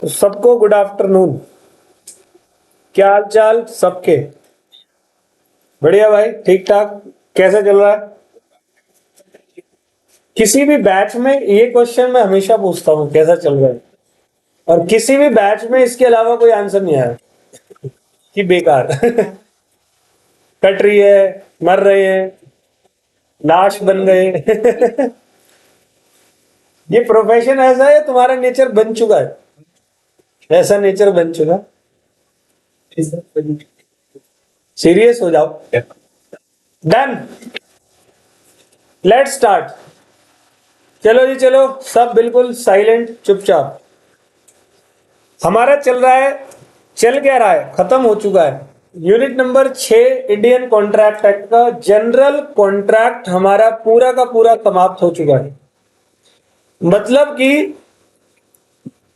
तो सबको good afternoon. क्या हाल चाल सबके? बढ़िया भाई, ठीक ठाक। कैसा चल रहा है? किसी भी बैच में ये क्वेश्चन मैं हमेशा पूछता हूँ, कैसा चल रहा है, और किसी भी बैच में इसके अलावा कोई आंसर नहीं आया कि बेकार। कट रही है, मर रहे हैं, लाश बन गए। ये प्रोफेशन ऐसा है, तुम्हारा नेचर बन चुका है, ऐसा नेचर बन चुका। सीरियस हो जाओ। Done, let start. चलो जी चलो, सब बिल्कुल साइलेंट, चुपचाप। हमारा चल रहा है, चल क्या रहा है, खत्म हो चुका है unit number 6 Indian contract act का जनरल कॉन्ट्रैक्ट। हमारा पूरा का पूरा समाप्त हो चुका है। मतलब कि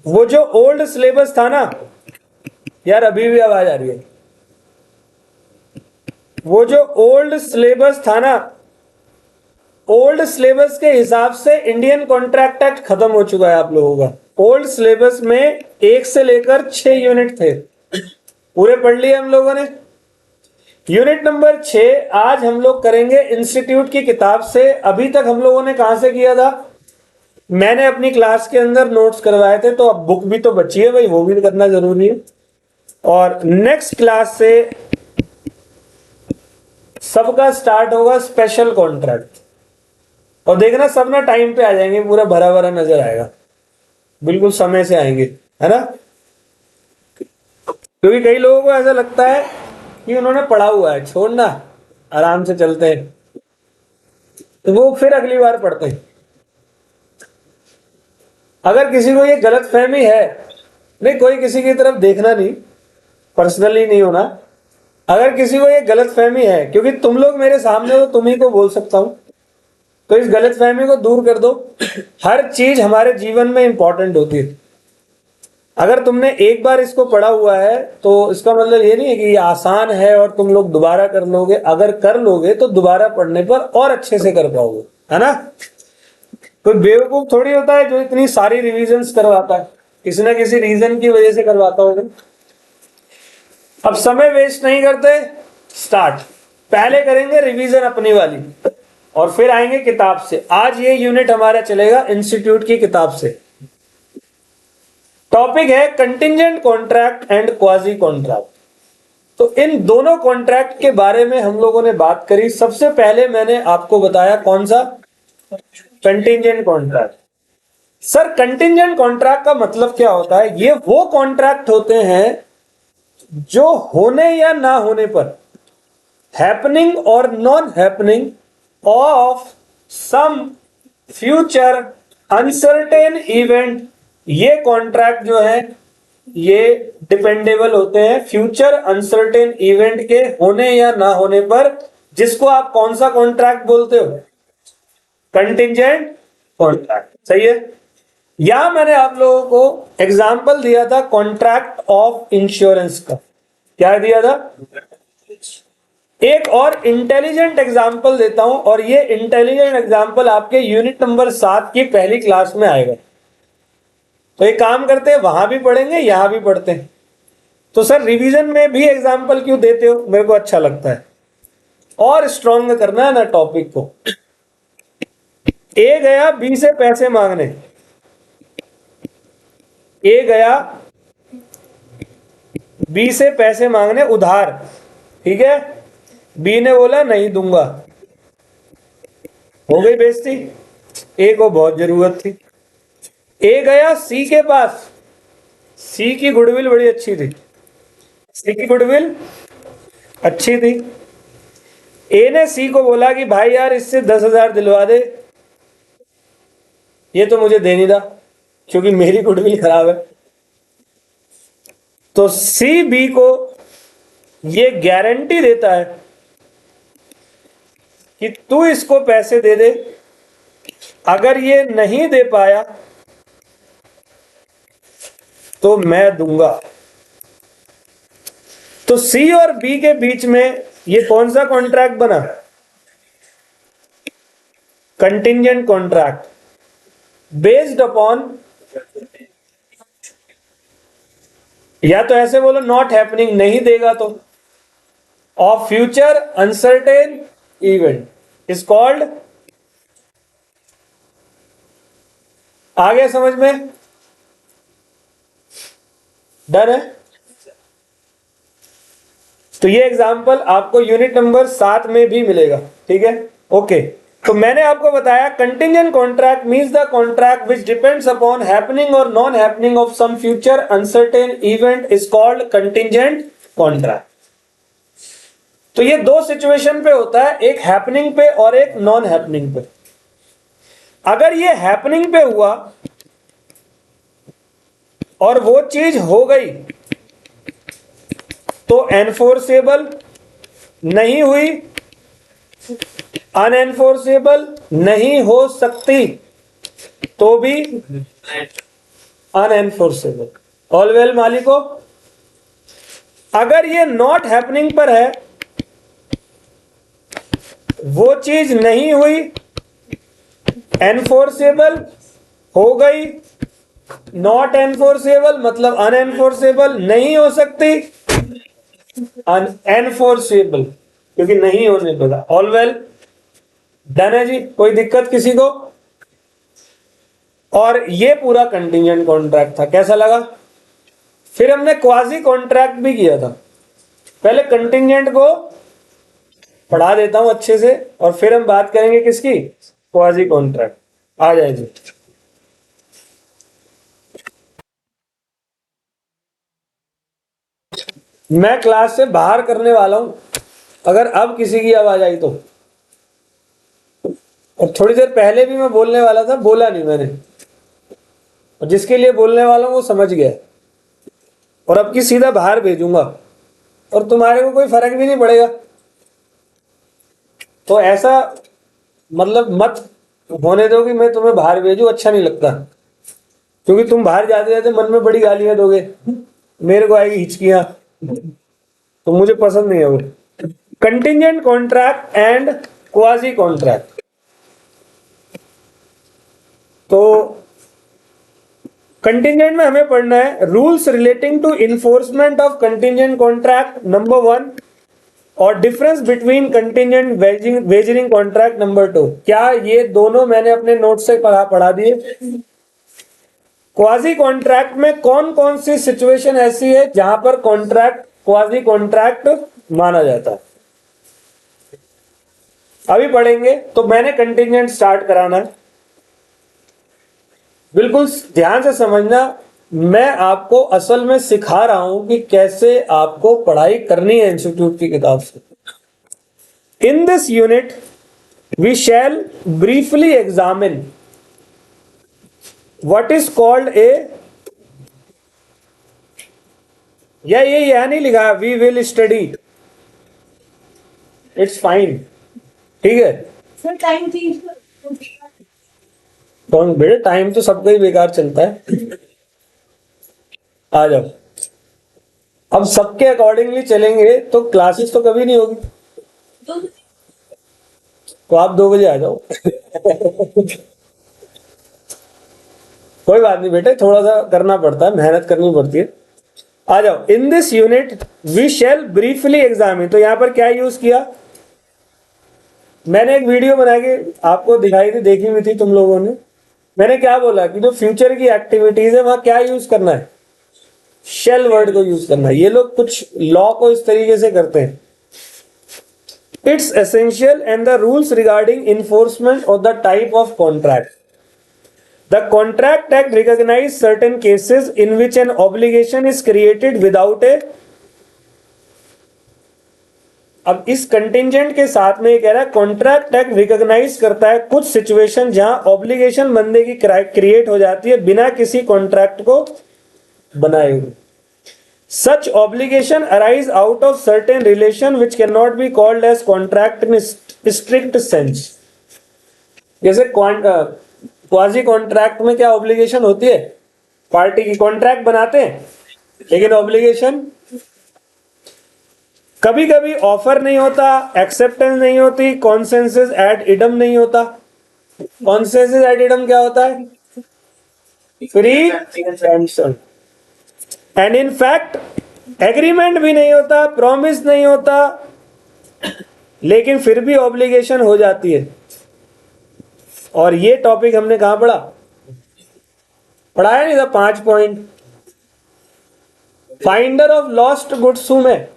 वो जो ओल्ड सिलेबस था ना यार, अभी भी आवाज आ रही है। वो जो ओल्ड सिलेबस था ना, ओल्ड सिलेबस के हिसाब से इंडियन कॉन्ट्रैक्ट एक्ट खत्म हो चुका है आप लोगों का। ओल्ड सिलेबस में 1 से लेकर 6 यूनिट थे, पूरे पढ़ लिए हम लोगों ने। यूनिट नंबर 6 आज हम लोग करेंगे इंस्टीट्यूट की किताब से। अभी तक हम लोगों ने कहां से किया था? मैंने अपनी क्लास के अंदर नोट्स करवाए थे, तो अब बुक भी तो बची है भाई, वो भी करना जरूरी है। और नेक्स्ट क्लास से सबका स्टार्ट होगा स्पेशल कॉन्ट्रैक्ट। और देखना सब ना टाइम पे आ जाएंगे, पूरा भरा भरा नजर आएगा, बिल्कुल समय से आएंगे, है ना? क्योंकि कई लोगों को ऐसा लगता है कि उन्होंने पढ़ा हुआ है, छोड़ना आराम से चलते हैं, तो वो फिर अगली बार पढ़ते हैं। अगर किसी को ये गलत फहमी है, नहीं कोई किसी की तरफ देखना नहीं, पर्सनली नहीं होना। अगर किसी को ये गलत फहमी है, क्योंकि तुम लोग मेरे सामने हो, तुम ही को बोल सकता हूं, तो इस गलत फहमी को दूर कर दो। हर चीज हमारे जीवन में इंपॉर्टेंट होती है। अगर तुमने एक बार इसको पढ़ा हुआ है तो इसका मतलब ये नहीं है कि ये आसान है और तुम लोग दोबारा कर लोगे। अगर कर लोगे तो दोबारा पढ़ने पर और अच्छे से कर पाओगे, है ना? कोई बेवकूफ थोड़ी होता है जो इतनी सारी रिविजन्स करवाता है, किसी ना किसी रीजन की वजह से करवाता होगा। अब समय वेस्ट नहीं करते, स्टार्ट। पहले करेंगे रिवीजन अपनी वाली, और फिर आएंगे किताब से। आज ये यूनिट हमारा चलेगा इंस्टीट्यूट की किताब से। टॉपिक है contingent contract and quasi contract. तो इन दोनों कॉन्ट्रैक्ट के बारे में हम लोगों ने बात करी। सबसे पहले मैंने आपको बताया कौन सा? Contingent contract. Sir, contingent contract का मतलब क्या होता है? ये वो कॉन्ट्रैक्ट होते हैं जो होने या ना होने पर, हैपनिंग और non happening of some future uncertain event, ये कॉन्ट्रैक्ट जो है ये डिपेंडेबल होते हैं फ्यूचर अनसर्टेन इवेंट के होने या ना होने पर, जिसको आप कौन सा कॉन्ट्रैक्ट बोलते हो? Contingent contract. सही है। यहां मैंने आप लोगों को एग्जाम्पल दिया था कॉन्ट्रैक्ट ऑफ इंश्योरेंस का। क्या दिया था? एक और इंटेलिजेंट एग्जाम्पल देता हूं, और ये इंटेलिजेंट एग्जाम्पल आपके यूनिट नंबर 7 की पहली क्लास में आएगा। तो एक काम करते हैं, वहां भी पढ़ेंगे यहां भी पढ़ते हैं। तो सर रिवीजन में भी एग्जाम्पल क्यों देते हो? मेरे को अच्छा लगता है, और स्ट्रॉन्ग करना है ना टॉपिक को। ए गया बी से पैसे मांगने, ए गया बी से पैसे मांगने उधार, ठीक है? बी ने बोला नहीं दूंगा, हो गई बेइज्जती। ए को बहुत जरूरत थी। ए गया सी के पास, सी की गुडविल बड़ी अच्छी थी, सी की गुडविल अच्छी थी। ए ने सी को बोला कि भाई यार इससे 10,000 दिलवा दे, ये तो मुझे दे नहीं रहा क्योंकि मेरी गुडविल खराब है। तो सी बी को ये गारंटी देता है कि तू इसको पैसे दे दे, अगर ये नहीं दे पाया तो मैं दूंगा। तो सी और बी के बीच में ये कौन सा कॉन्ट्रैक्ट बना? कंटिंजेंट कॉन्ट्रैक्ट, बेस्ड अपॉन या तो ऐसे बोलो नॉट हैपनिंग, नहीं देगा तो, of future uncertain event is called, आ गया समझ में? डन है? तो ये एग्जाम्पल आपको यूनिट नंबर 7 में भी मिलेगा, ठीक है? ओके, तो मैंने आपको बताया contingent contract means the contract which depends upon happening और non happening of some future uncertain event is called contingent contract. तो ये दो सिचुएशन पे होता है, एक हैपनिंग पे और एक नॉन हैपनिंग पे। अगर ये हैपनिंग पे हुआ और वो चीज हो गई तो एनफोर्सेबल, नहीं हुई अनएनफोर्सेबल, नहीं हो सकती तो भी अनएनफोर्सेबल। ऑल वेल मालिको। अगर ये नॉट हैपनिंग पर है, वो चीज नहीं हुई, एनफोर्सेबल हो गई, नॉट एनफोर्सेबल मतलब अनएनफोर्सेबल, नहीं हो सकती अनएनफोर्सेबल क्योंकि नहीं होने पड़ा। ऑल वेल, डन है जी, कोई दिक्कत किसी को? और ये पूरा कंटिंजेंट कॉन्ट्रैक्ट था, कैसा लगा? फिर हमने क्वाजी कॉन्ट्रैक्ट भी किया था। पहले कंटिंजेंट को पढ़ा देता हूं अच्छे से और फिर हम बात करेंगे किसकी? Quasi contract. आ जाए जी। मैं क्लास से बाहर करने वाला हूं, अगर अब किसी की आवाज आई तो। और थोड़ी देर पहले भी मैं बोलने वाला था, बोला नहीं मैंने, और जिसके लिए बोलने वाला हूं वो समझ गया, और अब की सीधा बाहर भेजूंगा और तुम्हारे को कोई फर्क भी नहीं पड़ेगा। तो ऐसा मतलब मत होने दो कि मैं तुम्हें बाहर भेजू, अच्छा नहीं लगता, क्योंकि तुम बाहर जाते जाते मन में बड़ी गालियां दोगे, मेरे को आएगी हिचकियां, तो मुझे पसंद नहीं है वो। Contingent contract and quasi contract. तो कंटिंजेंट में हमें पढ़ना है rules relating to enforcement of contingent contract number 1 और difference between contingent wagering contract number 2। क्या ये दोनों मैंने अपने नोट से पढ़ा दिए? क्वाजी कॉन्ट्रैक्ट में कौन कौन सी सिचुएशन ऐसी है जहां पर कॉन्ट्रैक्ट क्वाजी कॉन्ट्रैक्ट माना जाता है, अभी पढ़ेंगे। तो मैंने कंटिंजेंट स्टार्ट कराना है, बिल्कुल ध्यान से समझना। मैं आपको असल में सिखा रहा हूं कि कैसे आपको पढ़ाई करनी है इंस्टीट्यूट की किताब से। In this unit we shall briefly examine what is called a, या ये यह नहीं लिखा we will study, it's fine, ठीक है? सर टाइम चेंज तो बेटे टाइम तो सबका ही बेकार चलता है। आ जाओ, अब सबके अकॉर्डिंगली चलेंगे तो क्लासेस तो कभी नहीं होगी। तो आप 2 बजे आ जाओ। कोई बात नहीं बेटे, थोड़ा सा करना पड़ता है, मेहनत करनी पड़ती है। आ जाओ। In this unit we shall briefly examine, तो यहां पर क्या यूज किया? मैंने एक वीडियो बना के आपको दिखाई थी, देखी हुई थी तुम लोगों ने। मैंने क्या बोला कि जो फ्यूचर की एक्टिविटीज है वहां क्या यूज करना है? शेल वर्ड को यूज करना है। ये लोग कुछ लॉ को इस तरीके से करते हैं। It's essential and the rules regarding enforcement of the type of contract. The Contract Act recognizes certain cases in which an obligation is created without a, अब इस कंटिंजेंट के साथ में ये कह रहा है कॉन्ट्रैक्ट एक्ट रिकॉग्नाइज करता है कुछ सिचुएशन जहां ऑब्लिगेशन बंदे की क्रिएट हो जाती है बिना किसी कॉन्ट्रैक्ट को बनाए हुए। Such obligation arise out of certain relation which can not be called as contract in strict sense. जैसे क्वाजी कॉन्ट्रैक्ट में क्या ऑब्लिगेशन होती है? पार्टी की कॉन्ट्रैक्ट बनाते हैं, लेकिन ऑब्लिगेशन कभी कभी ऑफर नहीं होता, एक्सेप्टेंस नहीं होती, कॉन्सेंसस एड इडम नहीं होता। कॉन्सेंसस एड इडम क्या होता है? Free and and in fact agreement भी नहीं होता, प्रॉमिस नहीं होता, लेकिन फिर भी ऑब्लिगेशन हो जाती है। और ये टॉपिक हमने कहां पढ़ाया नहीं था? 5 point. Finder of lost goods हूं मैं,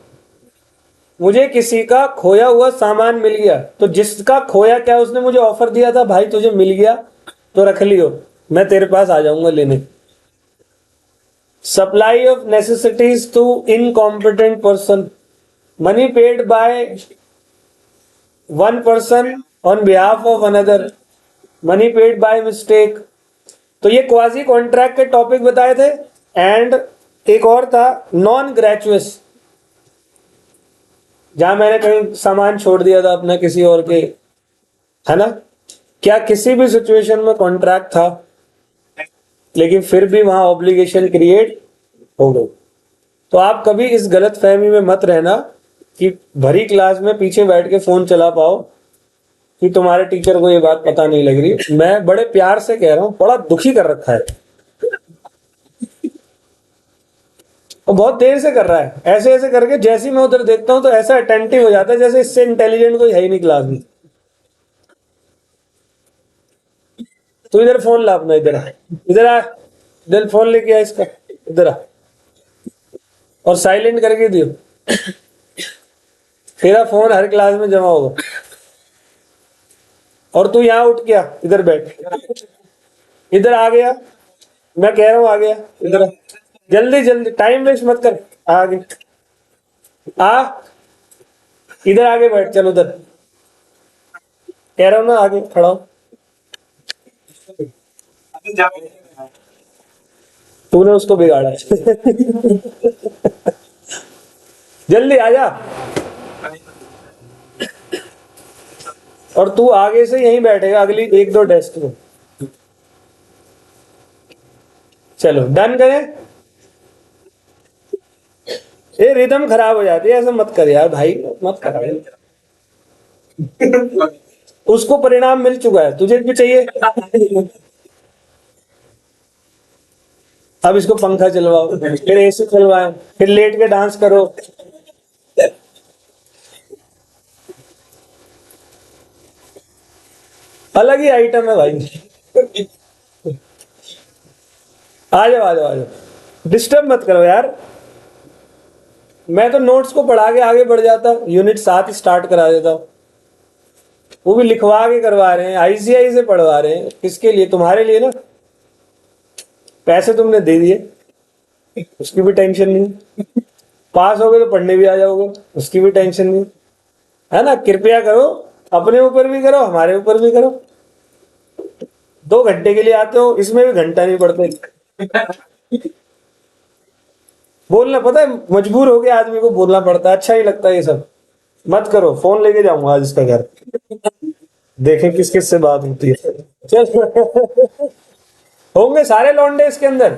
मुझे किसी का खोया हुआ सामान मिल गया, तो जिसका खोया क्या उसने मुझे ऑफर दिया था, भाई तुझे मिल गया तो रख लियो, मैं तेरे पास आ जाऊंगा लेने। Supply of necessities to incompetent person, money paid by one person on behalf of another, money paid by mistake. तो ये क्वाजी कॉन्ट्रैक्ट के टॉपिक बताए थे। एंड एक और था नॉन ग्रेचुअस, जहां मैंने कहीं सामान छोड़ दिया था अपना किसी और के, है ना, क्या किसी भी सिचुएशन में कॉन्ट्रैक्ट था लेकिन फिर भी वहां ऑब्लिगेशन क्रिएट हो गई। तो आप कभी इस गलत फहमी में मत रहना कि भरी क्लास में पीछे बैठ के फोन चला पाओ कि तुम्हारे टीचर को ये बात पता नहीं लग रही। मैं बड़े प्यार से कह रहा हूं, बड़ा दुखी कर रखा है और बहुत देर से कर रहा है, ऐसे ऐसे करके। जैसे ही मैं उधर देखता हूं तो ऐसा अटेंटिव हो जाता है जैसे इससे इंटेलिजेंट कोई है ही नहीं क्लास में। तो इधर फोन ला अपना, इधर आ, इधर आ, इधर फोन लेके आ इसका, इधर आ, और साइलेंट करके दियो। तेरा फोन हर क्लास में जमा होगा। और तू यहाँ उठ गया, इधर बैठ, इधर आ गया, मैं कह रहा हूं आ गया, इधर आ। जल्दी जल्दी, टाइम वेस्ट मत कर, आगे आ, इधर आगे बैठ, चल उधर, कह रहा हूं ना आगे खड़ा हो। तूने उसको बिगाड़ा है। जल्दी आजा। और तू आगे से यहीं बैठेगा अगली 1-2 डेस्क में। चलो डन करें। ये रिदम खराब हो जाती है, ऐसा मत कर यार भाई, मत कर। उसको परिणाम मिल चुका है, तुझे भी चाहिए। अब इसको पंखा चलवाओ, फिर एसी चलवाए, फिर लेट के डांस करो। अलग ही आइटम है भाई। आ जाओ आ जाओ आ जाओ, डिस्टर्ब मत करो यार। मैं तो नोट्स को पढ़ा के आगे बढ़ जाता, यूनिट 7 स्टार्ट करा देता। वो भी लिखवा के करवा रहे हैं, आईसीआई से पढ़वा रहे हैं। किसके लिए? तुम्हारे लिए ना। पैसे तुमने दे दिए, उसकी भी टेंशन नहीं। पास हो गए तो पढ़ने भी आ जाओगे, उसकी भी टेंशन नहीं, है ना। कृपया करो, अपने ऊपर भी करो, हमारे ऊपर भी करो। 2 घंटे के लिए आते हो, इसमें भी घंटा नहीं पड़ते। बोलना पता है, मजबूर हो गया आदमी को बोलना पड़ता है, अच्छा ही लगता है ये सब। मत करो, फोन लेके जाऊंगा आज इसका घर, देखें किस किस से बात होती है। चल। होंगे सारे लौंडे इसके अंदर।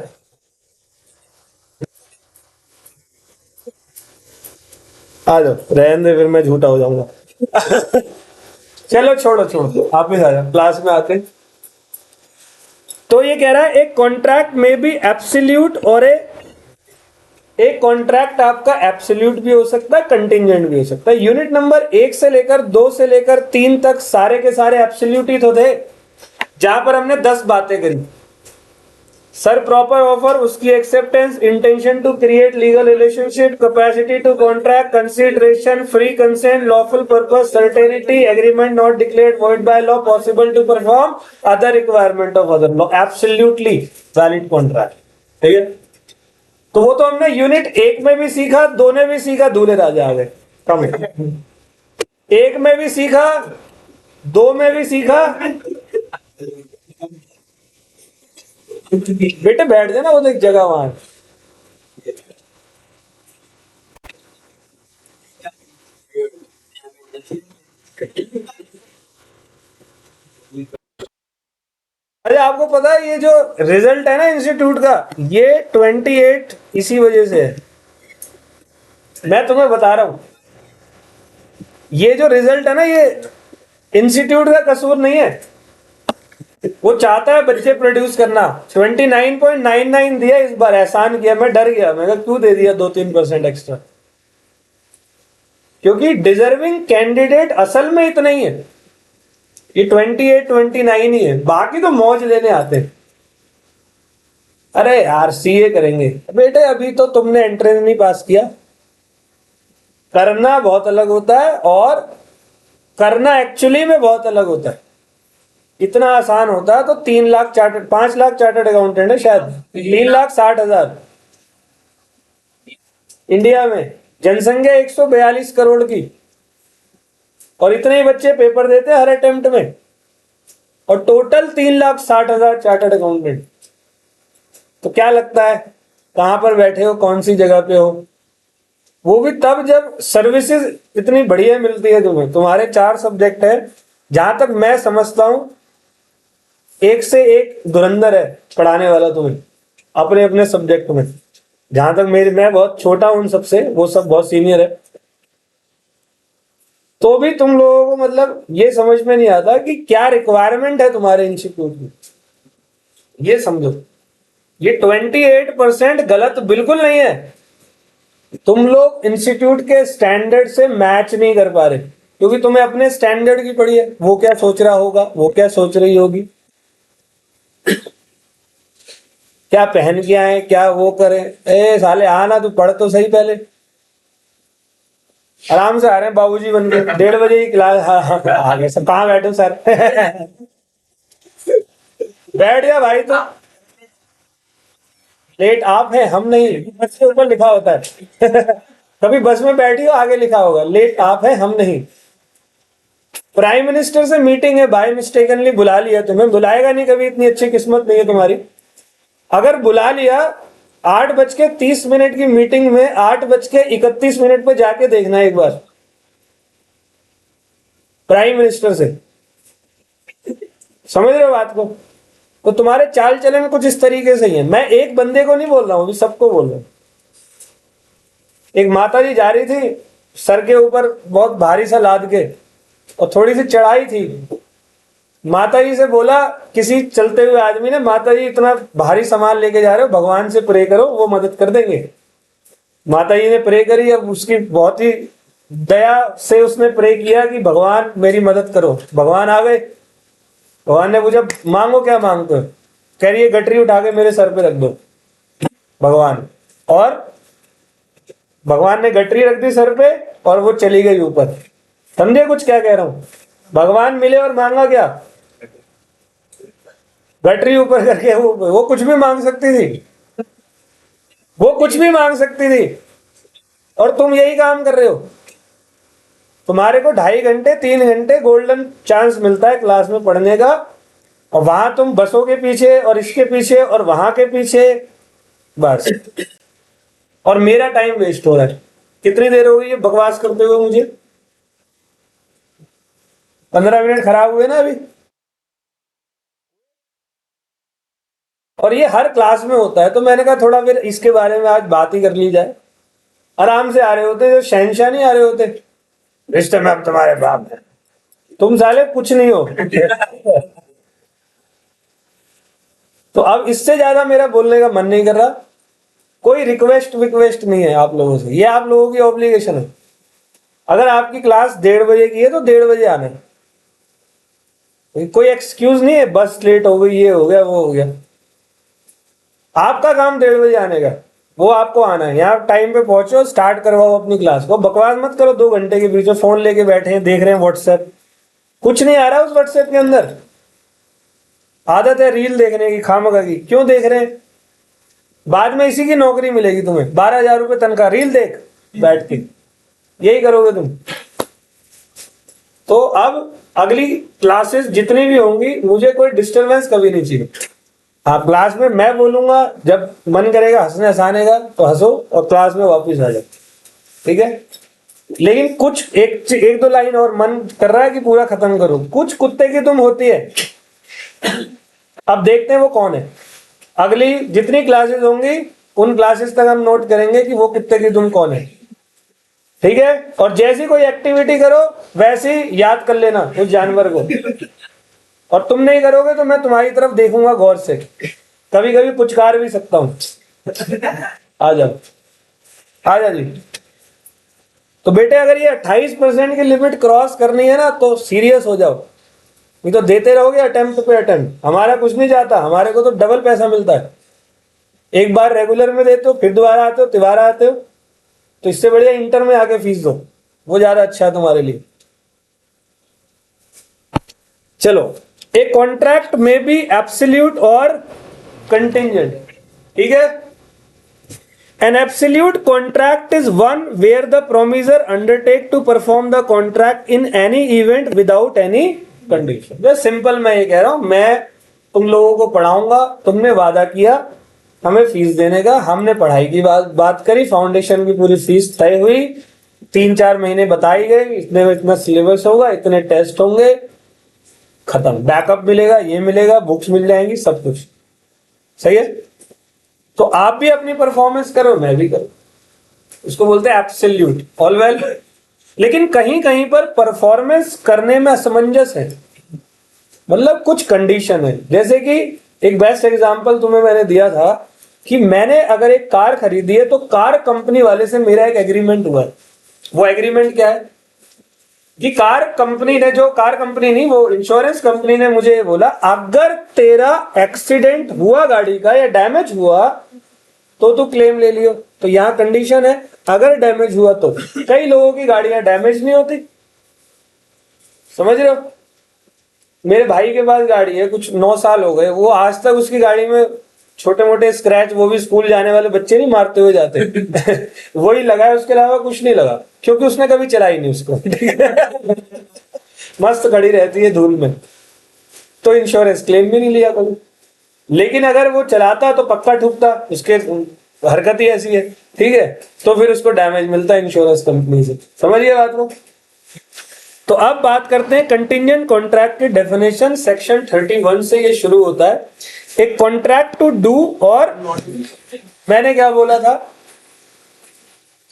आ जाओ, रहने दे, फिर मैं झूठा हो जाऊंगा। चलो छोड़ो छोड़ो, आप ही आ जाओ, क्लास में आते हैं। तो ये कह रहा है एक कॉन्ट्रैक्ट में भी एब्सोल्यूट और एक कॉन्ट्रैक्ट आपका एब्सोल्यूट भी हो सकता है, कंटिंजेंट भी हो सकता है। यूनिट नंबर 1 से लेकर 2 से लेकर 3 तक सारे के सारे एब्सोल्यूट ही तो थे, जहां पर हमने 10 बातें करी। सर प्रॉपर ऑफर, उसकी acceptance, intention to create legal relationship, capacity to contract, consideration, free consent, lawful purpose, certainty, agreement not declared void by law, possible to perform other requirement of other law, absolutely valid contract. ठीक है, तो वो तो हमने unit 1 में भी सीखा, 2 में भी सीखा, दूल्हे राजा आ गए। कम 1 में भी सीखा, 2 में भी सीखा। बेटे बैठ जाना वो एक जगह वहां। अरे आपको पता है ये जो रिजल्ट है ना इंस्टीट्यूट का, ये 28 इसी वजह से है। मैं तुम्हें बता रहा हूं, ये जो रिजल्ट है ना, ये इंस्टीट्यूट का कसूर नहीं है। वो चाहता है बच्चे प्रोड्यूस करना। 29.99 दिया इस बार, एहसान किया, मैं डर गया, मैं कहा क्यों दे दिया 2-3% एक्स्ट्रा, क्योंकि डिजर्विंग कैंडिडेट असल में इतना ही है, ये 28-29 ही है, बाकी तो मौज लेने आते हैं। अरे यार सीए करेंगे बेटे, अभी तो तुमने एंट्रेंस नहीं पास किया। करना बहुत अलग होता है और करना एक्चुअली में बहुत अलग होता है। इतना आसान होता है तो 3 lakh chartered, 5 lakh chartered accountant है शायद, 3,60,000 इंडिया में, जनसंख्या 142 करोड़ की, और इतने ही बच्चे पेपर देते हैं हर अटेम्प्ट में, और टोटल 3,60,000 चार्टर्ड अकाउंटेंट। तो क्या लगता है कहां पर बैठे हो, कौन सी जगह पे हो? वो भी तब जब सर्विसेज इतनी बढ़िया मिलती है तुम्हें। तुम्हारे 4 सब्जेक्ट है, जहां तक मैं समझता हूं एक से एक धुरंधर है पढ़ाने वाला तुम्हें अपने अपने सब्जेक्ट में। जहां तक मैं बहुत छोटा हूं उन सबसे, वो सब बहुत सीनियर है। तो भी तुम लोगों को मतलब ये समझ में नहीं आता कि क्या रिक्वायरमेंट है तुम्हारे इंस्टीट्यूट में। ये समझो, ये 28% गलत बिल्कुल नहीं है। तुम लोग इंस्टीट्यूट के स्टैंडर्ड से मैच नहीं कर पा रहे, क्योंकि तुम्हें अपने स्टैंडर्ड की पड़ी है। वो क्या सोच रहा होगा, वो क्या सोच रही होगी, क्या पहन के आए, क्या वो करे। ए साले आना, तू पढ़ तो सही पहले। आराम से आ रहे हैं बाबूजी बन के, 1:30 बजे की क्लास। हाँ हाँ आ गए सर, कहाँ बैठो सर? बैठ गया भाई, तो लेट आप हैं, हम नहीं। बस के ऊपर लिखा होता है। कभी बस में बैठी हो, आगे लिखा होगा लेट आप हैं, हम नहीं। प्राइम मिनिस्टर से मीटिंग है, बाय मिस्टेकनली बुला लिया तुम्हें, बुलाएगा नहीं कभी, इतनी अच्छी किस्मत नहीं है तुम्हारी। अगर बुला लिया 8:30 की मीटिंग में 8:31 पर जाके देखना एक बार प्राइम मिनिस्टर से। समझ रहे हो बात को? तो तुम्हारे चाल चलन कुछ इस तरीके से ही है। मैं एक बंदे को नहीं बोल रहा हूं, अभी सबको बोल रहा हूं। एक माता जी जा रही थी, सर के ऊपर बहुत भारी सा लाद के, और थोड़ी सी चढ़ाई थी। माता जी से बोला किसी चलते हुए आदमी ने, माता जी इतना भारी सामान लेके जा रहे हो, भगवान से प्रे करो, वो मदद कर देंगे। माता जी ने प्रे करी, अब उसकी बहुत ही दया से उसने प्रे किया कि भगवान मेरी मदद करो। भगवान आ गए। भगवान ने पूछा मांगो क्या मांगते हो? कह रही है गठरी उठा के मेरे सर पे रख दो भगवान। और भगवान ने गठरी रख दी सर पे और वो चली गई ऊपर। समझे कुछ क्या कह रहा हूं? भगवान मिले और मांगा क्या? गठरी ऊपर करके। वो कुछ भी मांग सकती थी, वो कुछ भी मांग सकती थी, और तुम यही काम कर रहे हो। तुम्हारे को 2.5 घंटे 3 घंटे गोल्डन चांस मिलता है क्लास में पढ़ने का, और वहां तुम बसों के पीछे और इसके पीछे और वहां के पीछे, बस। और मेरा टाइम वेस्ट हो रहा है। कितनी देर हो गई ये बकवास करते हुए मुझे? 15 मिनट खराब हुए ना अभी। और ये हर क्लास में होता है, तो मैंने कहा थोड़ा फिर इसके बारे में आज बात ही कर ली जाए। आराम से आ रहे होते, जो शहनशाह नहीं आ रहे होते, रिश्ते में अब तुम्हारे बाप है, तुम साले कुछ नहीं हो। तो अब इससे ज्यादा मेरा बोलने का मन नहीं कर रहा। कोई रिक्वेस्ट विक्वेस्ट नहीं है आप लोगों से, ये आप लोगों की ऑब्लिगेशन है। अगर आपकी क्लास 1:30 बजे की है तो 1:30 बजे आना है। कोई एक्सक्यूज नहीं है, बस लेट हो गई, ये हो गया, वो हो गया। आपका काम 1:30 बजे आने का, वो आपको आना है। यहाँ टाइम पे पहुंचो, स्टार्ट करवाओ अपनी क्लास को। बकवास मत करो 2 घंटे के बीच में, फोन लेके बैठे हैं, देख रहे हैं व्हाट्सएप। कुछ नहीं आ रहा उस व्हाट्सएप के अंदर। आदत है रील देखने की, खामखा की, क्यों देख रहे हैं? बाद में इसी की नौकरी मिलेगी तुम्हें, 12,000 रुपए तनख्वाह, रील देख बैठ के, यही करोगे तुम। तो अब अगली क्लासेस जितनी भी होंगी, मुझे कोई डिस्टरबेंस कभी नहीं चाहिए। आप क्लास में मैं बोलूंगा, जब मन करेगा हंसने हंसाने का तो हंसो, और क्लास में वापस आ जाओ, ठीक है? लेकिन कुछ एक दो लाइन और मन कर रहा है कि पूरा खत्म करो। कुछ कुत्ते की तुम होती है। अब देखते हैं वो कौन है। अगली जितनी क्लासेस होंगी उन क्लासेस तक हम नोट करेंगे कि वो कुत्ते की तुम कौन है, ठीक है? और जैसी कोई एक्टिविटी करो वैसे ही याद कर लेना उस जानवर को, और तुम नहीं करोगे तो मैं तुम्हारी तरफ देखूंगा गौर से, कभी कभी पुचकार भी सकता हूं। आ जाओ, आ जाओ जी। तो बेटे अगर ये 28% की लिमिट क्रॉस करनी है ना तो सीरियस हो जाओ, नहीं तो देते रहोगे अटेम्प्ट पे अटेम्प्ट। हमारा कुछ नहीं जाता, हमारे को तो डबल पैसा मिलता है। एक बार रेगुलर में देते हो, फिर दोबारा आते हो, तिबारा आते हो, तो इससे बढ़िया इंटर में आके फीस दो, वो ज्यादा अच्छा है तुम्हारे लिए। चलो, ए कॉन्ट्रैक्ट में बी एब्सोल्यूट और कंटिंजेंट, ठीक है। An absolute contract is one where the promisor undertake to perform the contract in any event without any condition। बस सिंपल मैं ये कह रहा हूं, मैं तुम लोगों को पढ़ाऊंगा, तुमने वादा किया हमें फीस देने का, हमने पढ़ाई की बात करी, फाउंडेशन की पूरी फीस तय हुई, 3-4 महीने बताई गई, इतने में इतना सिलेबस होगा, इतने टेस्ट होंगे, खत्म। बैकअप मिलेगा, ये मिलेगा, बुक्स मिल जाएंगी, सब कुछ सही है। तो आप भी अपनी परफॉर्मेंस करो, मैं भी करूं, उसको बोलते हैं एब्सोल्यूट, ऑल वेल। लेकिन कहीं कहीं पर परफॉर्मेंस करने में असमंजस है, मतलब कुछ कंडीशन है। जैसे कि एक बेस्ट एग्जांपल तुम्हें मैंने दिया था कि मैंने अगर एक कार खरीदी है तो कार कंपनी वाले से मेरा एक एग्रीमेंट हुआ है। वो एग्रीमेंट क्या है कि कार कंपनी ने, जो कार कंपनी नहीं, वो इंश्योरेंस कंपनी ने मुझे बोला अगर तेरा एक्सीडेंट हुआ गाड़ी का या डैमेज हुआ तो तू क्लेम ले लियो। तो यहां कंडीशन है अगर डैमेज हुआ तो। कई लोगों की गाड़ियां डैमेज नहीं होती, समझ रहे हो। मेरे भाई के पास गाड़ी है, कुछ 9 साल हो गए, वो आज तक उसकी गाड़ी में छोटे मोटे स्क्रैच, वो भी स्कूल जाने वाले बच्चे नहीं मारते हुए जाते वही लगा है, उसके अलावा कुछ नहीं लगा, क्योंकि उसने कभी चलाई नहीं उसको मस्त खड़ी रहती है धूल में, तो इंश्योरेंस क्लेम भी नहीं लिया कभी। लेकिन अगर वो चलाता तो पक्का ठुकता, उसके हरकत ही ऐसी है, ठीक है, तो फिर उसको डैमेज मिलता है इंश्योरेंस कंपनी से। समझिए बात को। तो अब बात करते हैं कंटिंजेंट कॉन्ट्रैक्ट की डेफिनेशन। सेक्शन 31 से ये शुरू होता है। एक कॉन्ट्रैक्ट टू डू और मैंने क्या बोला था,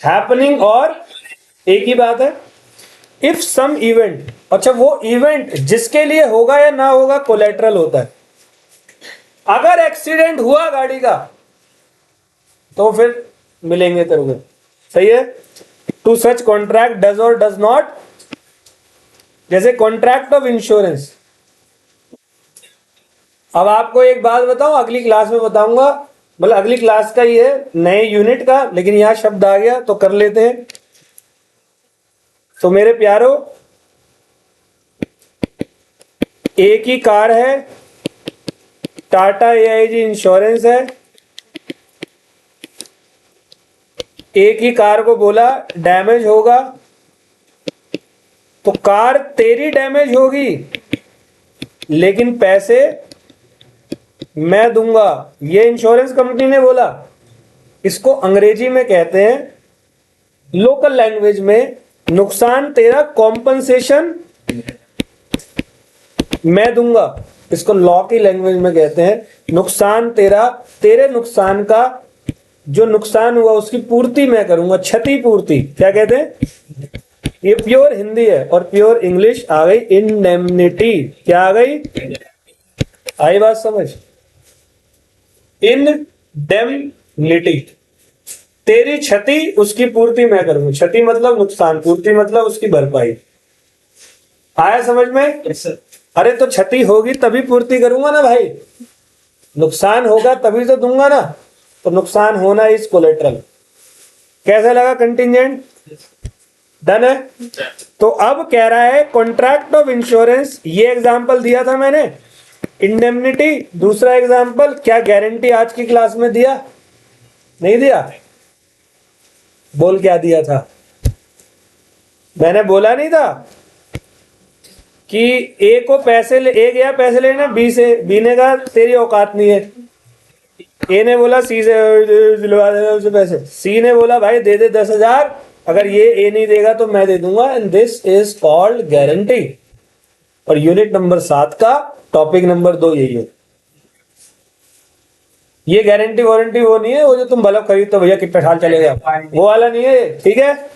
हैपनिंग और एक ही बात है। इफ सम इवेंट, अच्छा वो इवेंट जिसके लिए होगा या ना होगा कोलेटरल होता है। अगर एक्सीडेंट हुआ गाड़ी का तो फिर मिलेंगे तेरे को, सही है। टू सच कॉन्ट्रैक्ट डज और डज नॉट, जैसे कॉन्ट्रैक्ट ऑफ इंश्योरेंस। अब आपको एक बात बताऊं, अगली क्लास में बताऊंगा, मतलब अगली क्लास का ही है, नए यूनिट का, लेकिन यहां शब्द आ गया तो कर लेते हैं। तो मेरे प्यारो, एक ही कार है, टाटा AIG इंश्योरेंस है, एक ही कार को बोला डैमेज होगा तो कार तेरी डैमेज होगी लेकिन पैसे मैं दूंगा, ये इंश्योरेंस कंपनी ने बोला। इसको अंग्रेजी में कहते हैं, लोकल लैंग्वेज में, नुकसान तेरा कॉम्पनसेशन मैं दूंगा। इसको लॉ की लैंग्वेज में कहते हैं नुकसान तेरा, तेरे नुकसान का जो नुकसान हुआ उसकी पूर्ति मैं करूंगा, क्षति पूर्ति क्या कहते हैं। ये प्योर हिंदी है और प्योर इंग्लिश आ गई इंडेमनिटी। क्या आ गई, आई बात समझ। इंडेमनिटी, तेरी क्षति उसकी पूर्ति मैं करूंगा। क्षति मतलब नुकसान, पूर्ति मतलब उसकी भरपाई। आया समझ में। yes, अरे तो क्षति होगी तभी पूर्ति करूंगा ना भाई, नुकसान होगा तभी तो दूंगा ना। तो नुकसान होना इज कोलेटरल। कैसा लगा कंटिंजेंट, डन है। तो अब कह रहा है कॉन्ट्रैक्ट ऑफ इंश्योरेंस, ये एग्जांपल दिया था मैंने, इंडेमनिटी दूसरा एग्जांपल। क्या गारंटी आज की क्लास में दिया, नहीं दिया, बोल क्या दिया था। मैंने बोला नहीं था कि ए को पैसे ए गया पैसे लेने बी से, बी ने कहा तेरी औकात नहीं है, ए ने बोला सी से दिलवा देना उसे पैसे, सी ने बोला भाई दे दे 10,000, अगर ये ए नहीं देगा तो मैं दे दूंगा, and this is called guarantee. और यूनिट नंबर 7 का टॉपिक नंबर 2 यही है। ये गारंटी वारंटी वो नहीं है, वो जो तुम बल्ब खरीदते भैया कितने साल चलेगा, वो वाला नहीं है, ठीक है।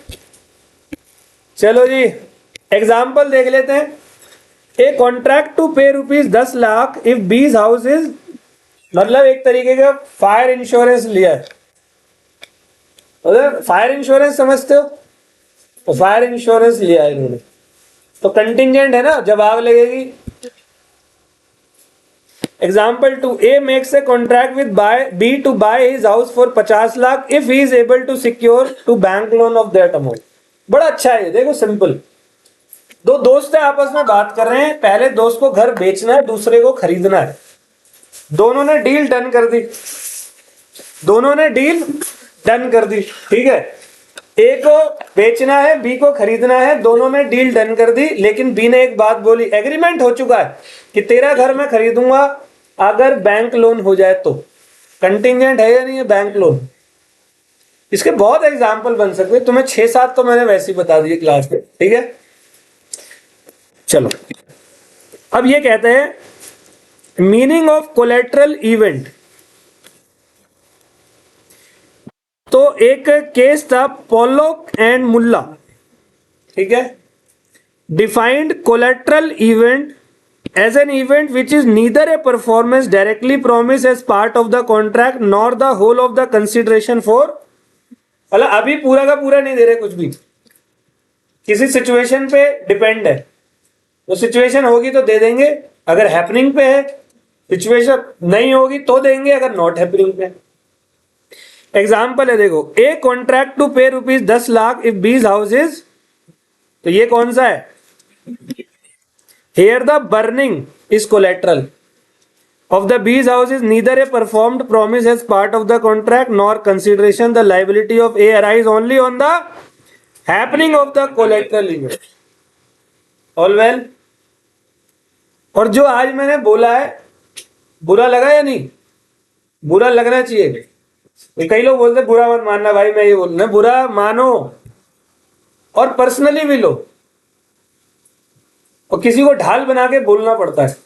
चलो जी एग्जाम्पल देख लेते हैं। ए कॉन्ट्रैक्ट टू पे ₹10 लाख इफ बीज हाउस इज, मतलब एक तरीके का फायर इंश्योरेंस लिया है। फायर इंश्योरेंस समझते हो? तो फायर इंश्योरेंस लिया है इन्होंने, तो कंटिंजेंट है ना, जब आग लगेगी। Example 2, A makes a contract with B to buy his house for 50 lakh if he is able to secure to bank loan of that amount. बड़ा अच्छा है, देखो सिंपल। दो दोस्त है आपस में बात कर रहे हैं, पहले दोस्त को घर बेचना है, दूसरे को खरीदना है। दोनों ने डील डन कर दी, ठीक है। ए को बेचना है, बी को खरीदना है, दोनों ने डील डन कर दी। लेकिन बी ने एक बात बोली, एग्रीमेंट हो चुका है कि तेरा घर मैं खरीदूंगा अगर बैंक लोन हो जाए तो। कंटिंजेंट है या नहीं है बैंक लोन? इसके बहुत एग्जाम्पल बन सकते, तुम्हें 6-7 तो मैंने वैसे ही बता दिए क्लास में, ठीक है। चलो अब ये कहते हैं मीनिंग ऑफ कोलेट्रल इवेंट। तो एक केस था पोलोक एंड मुल्ला, ठीक है। Defined collateral event as an event which is neither a performance directly promise as part of the contract nor the whole of the consideration for, मतलब अभी पूरा का पूरा नहीं दे रहे कुछ भी, किसी सिचुएशन पे डिपेंड है। वो सिचुएशन होगी तो दे देंगे, अगर हैपनिंग पे है। सिचुएशन नहीं होगी तो देंगे, अगर नॉट हैपनिंग पे। एग्जाम्पल है देखो, ए कॉन्ट्रैक्ट टू पे ₹10 लाख इफ बीज हाउस इज, तो ये कौन सा है? Here the burning is collateral of the bees house is neither a performed promise as part of the contract nor consideration. The liability of A arise only on the happening of the collateral event. All well? और जो आज मैंने बोला है, बुरा लगा या नहीं? बुरा लगना चाहिए। कई लोग बोलते बुरा मत मानना भाई, मैं ये बोल रहा हूं बुरा मानो और पर्सनली भी लो, और किसी को ढाल बना के बोलना पड़ता है।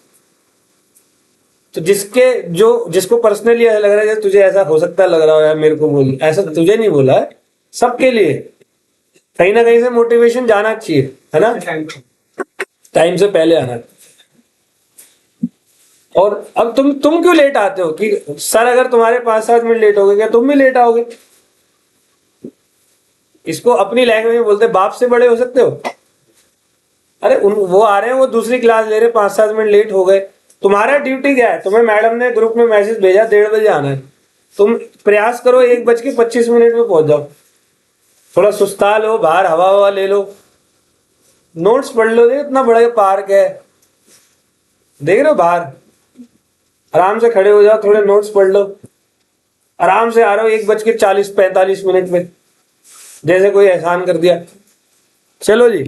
तो जिसको पर्सनली ऐसा लग रहा है जैसे तुझे ऐसा हो सकता है लग रहा हो यार मेरे को बोल, ऐसा तुझे नहीं बोला है, सबके लिए कहीं ना कहीं से मोटिवेशन जाना चाहिए, है ना। टाइम से पहले आना। और अब तुम क्यों लेट आते हो कि सर अगर तुम्हारे 5-7 मिनट लेट हो गए क्या तुम भी लेट आओगे? इसको अपनी लैंग्वेज में बोलते बाप से बड़े हो सकते हो। अरे वो आ रहे हैं, वो दूसरी क्लास ले रहे, 5-7 मिनट लेट हो गए। तुम्हारा ड्यूटी क्या है? तुम्हें मैडम ने ग्रुप में मैसेज भेजा 1:30 बजे आना है, तुम प्रयास करो 1:25 में पहुंच जाओ। थोड़ा सुस्ता लो, बाहर हवा ले लो, नोट्स पढ़ लो। देख इतना बड़ा पार्क है, देख रहे हो, बाहर आराम से खड़े हो जाओ, थोड़े नोट्स पढ़ लो, आराम से आ रहे हो 1:40-45 में, जैसे कोई एहसान कर दिया। चलो जी,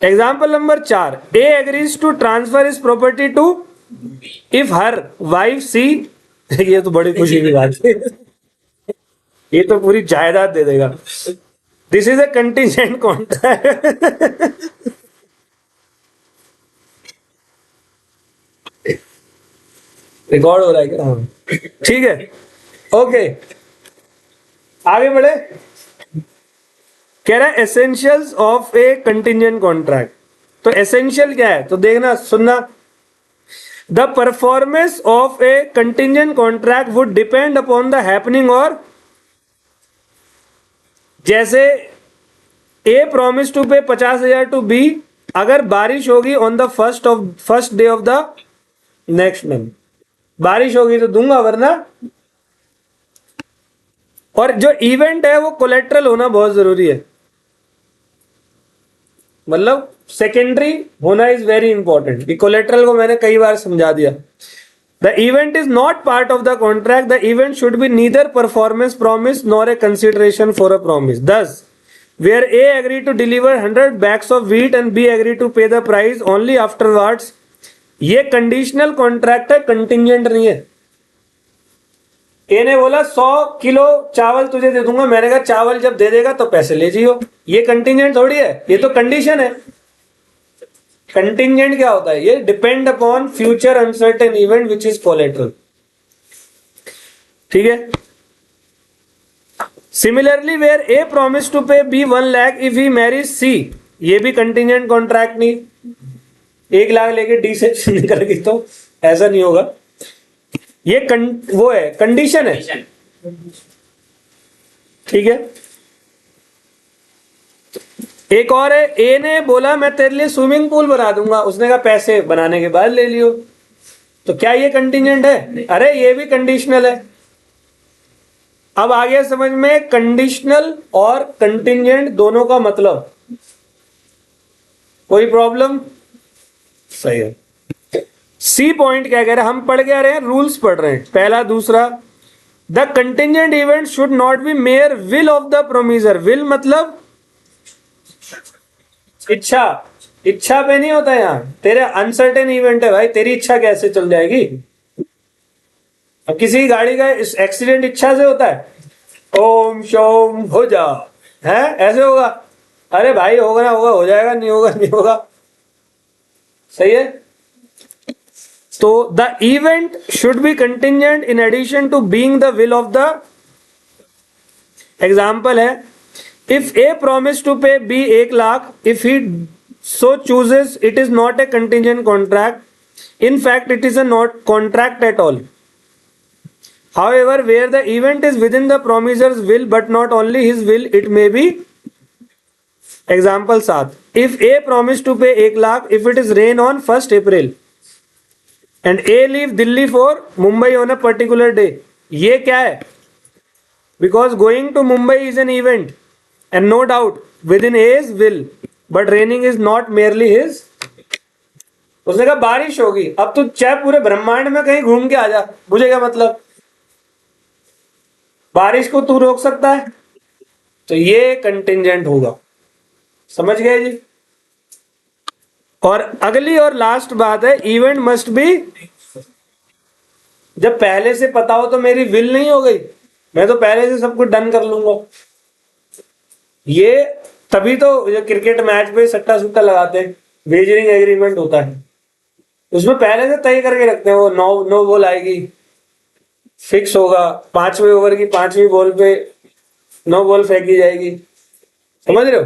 example number 4, A agrees to transfer is property to if her wife she, ये तो बड़ी खुशी की बात है, ये तो पूरी जायदाद दे देगा। This is a contingent contract. Record हो रहा है क्या? हाँ ठीक है, ओके आगे बढ़े। कह रहा है essentials of A contingent contract. तो एसेंशियल क्या है? तो देखना सुनना, the performance of A contingent contract would depend upon the happening, और जैसे ए प्रॉमिस टू पे 50,000 टू बी, अगर बारिश होगी on the first day of the next month, बारिश होगी तो दूंगा वरना। और जो इवेंट है वो कोलेट्रल होना बहुत जरूरी है, मतलब सेकेंडरी होना इज वेरी इंपॉर्टेंट। कोलेट्रल को मैंने कई बार समझा दिया। The event is not part of the contract, the event should be neither performance promise nor a consideration for a promise. दस, where A agree to deliver 100 bags of wheat and B agree to pay the price only afterwards, ये conditional contract है, contingent नहीं है। ए ने बोला 100 kilo चावल तुझे दे दूंगा, मैंने कहा चावल जब दे देगा तो पैसे ले जियो, ये कंटिजेंट थोड़ी है, ये तो कंडीशन है। कंटिजेंट क्या होता है? ये depend upon future uncertain event which is collateral, ठीक है। Similarly where a promise to pay B 1 lakh if he marries she, ये भी कंटिजेंट कॉन्ट्रैक्ट नहीं। 1 लाख लेके डी से निकल गई तो ऐसा नहीं होगा। ये वो है, कंडीशन है, ठीक है। एक और है, ए ने बोला मैं तेरे लिए स्विमिंग पूल बना दूंगा, उसने कहा पैसे बनाने के बाद ले लियो। तो क्या ये कंटीजेंट है? अरे ये भी कंडीशनल है। अब आ गया समझ में कंडीशनल और कंटीजेंट दोनों का मतलब। कोई प्रॉब्लम? सही है। सी पॉइंट क्या कह रहे हैं, हम पढ़ के आ रहे हैं, रूल्स पढ़ रहे हैं। पहला, दूसरा, the contingent event should not be mayor will of the promisor. Will मतलब इच्छा, इच्छा पे नहीं होता यहाँ। तेरे अनसर्टेन इवेंट है भाई, तेरी इच्छा कैसे चल जाएगी? अब किसी गाड़ी का एक्सीडेंट इच्छा से होता है? ओम शोम हो जा, है ऐसे होगा? अरे भाई होगा ना होगा, हो जाएगा, नहीं होगा नहीं होगा। सही है। तो the event should be contingent in addition to being the will of the. Example है, if a promise to pay B 1 lakh, if he so chooses, it is not a contingent contract. In fact, it is a not contract at all. However, where the event is within the promiser's will but not only his will, it may be. Example 7, if A promised to pay 1 lakh if it is rain on 1st April and A leave Delhi for Mumbai on a particular day. ये क्या है? Because going to Mumbai is an event and no doubt within A's will. But raining is not merely his. उसने कहा बारिश होगी, अब तू चाहे पूरे ब्रह्मांड में कहीं घूम के आ जा, मुझे क्या मतलब, बारिश को तू रोक सकता है? तो ये कंटिजेंट होगा। समझ गए जी? और अगली और लास्ट बात है, इवेंट मस्ट बी, जब पहले से पता हो तो मेरी विल नहीं हो गई, मैं तो पहले से सब कुछ डन कर लूंगा। ये तभी तो जो क्रिकेट मैच पे सट्टा सुट्टा लगाते हैं, वेजरिंग एग्रीमेंट होता है, उसमें पहले से तय करके रखते हैं वो नो बॉल आएगी, फिक्स होगा, 5वें ओवर की 5वीं बॉल पे नो बॉल फेंकी जाएगी। समझ रहे हो?